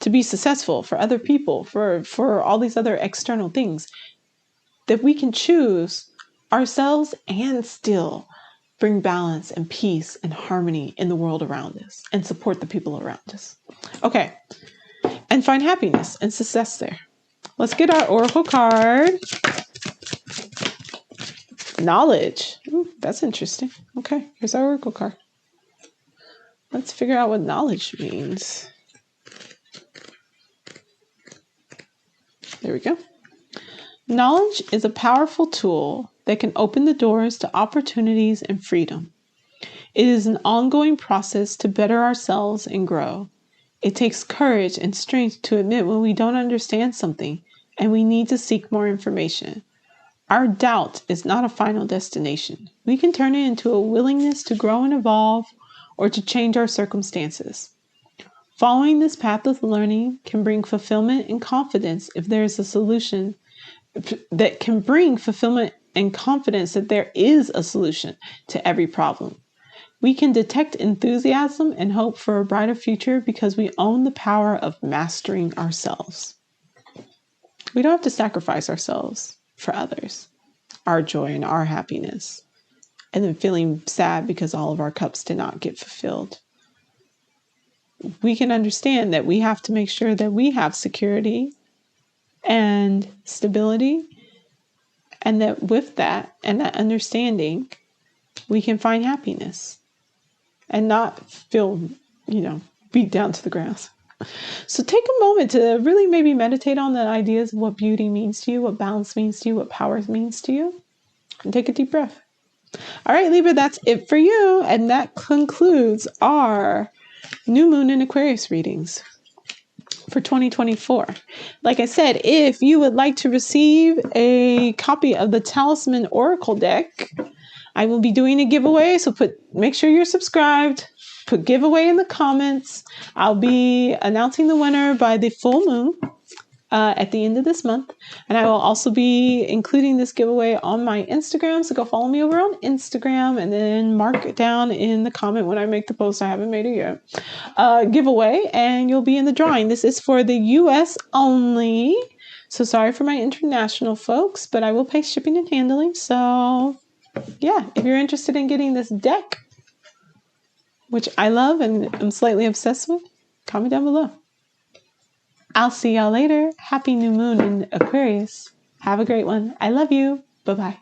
to be successful for other people, for all these other external things. That we can choose ourselves and still bring balance and peace and harmony in the world around us and support the people around us. Okay. And find happiness and success there. Let's get our oracle card. Knowledge. Ooh, that's interesting. Okay, here's our oracle card. Let's figure out what knowledge means. There we go. Knowledge is a powerful tool that can open the doors to opportunities and freedom. It is an ongoing process to better ourselves and grow. It takes courage and strength to admit when we don't understand something and we need to seek more information. Our doubt is not a final destination. We can turn it into a willingness to grow and evolve, or to change our circumstances. Following this path of learning can bring fulfillment and confidence if there is a solution that can bring fulfillment and confidence that there is a solution to every problem. We can detect enthusiasm and hope for a brighter future because we own the power of mastering ourselves. We don't have to sacrifice ourselves for others, our joy and our happiness, and then feeling sad because all of our cups did not get fulfilled. We can understand that we have to make sure that we have security and stability, and that with that and that understanding, we can find happiness. And not feel, beat down to the ground. So take a moment to really maybe meditate on the ideas of what beauty means to you, what balance means to you, what power means to you. And take a deep breath. All right, Libra, that's it for you. And that concludes our new moon and Aquarius readings for 2024. Like I said, if you would like to receive a copy of the Talisman Oracle deck, I will be doing a giveaway, so make sure you're subscribed. Put giveaway in the comments. I'll be announcing the winner by the full moon at the end of this month. And I will also be including this giveaway on my Instagram. So go follow me over on Instagram and then mark it down in the comment when I make the post. I haven't made it yet. Giveaway, and you'll be in the drawing. This is for the US only. So sorry for my international folks, but I will pay shipping and handling. So yeah, if you're interested in getting this deck, which I love and I'm slightly obsessed with, comment down below. I'll see y'all later. Happy new moon in Aquarius. Have a great one. I love you. Bye-bye.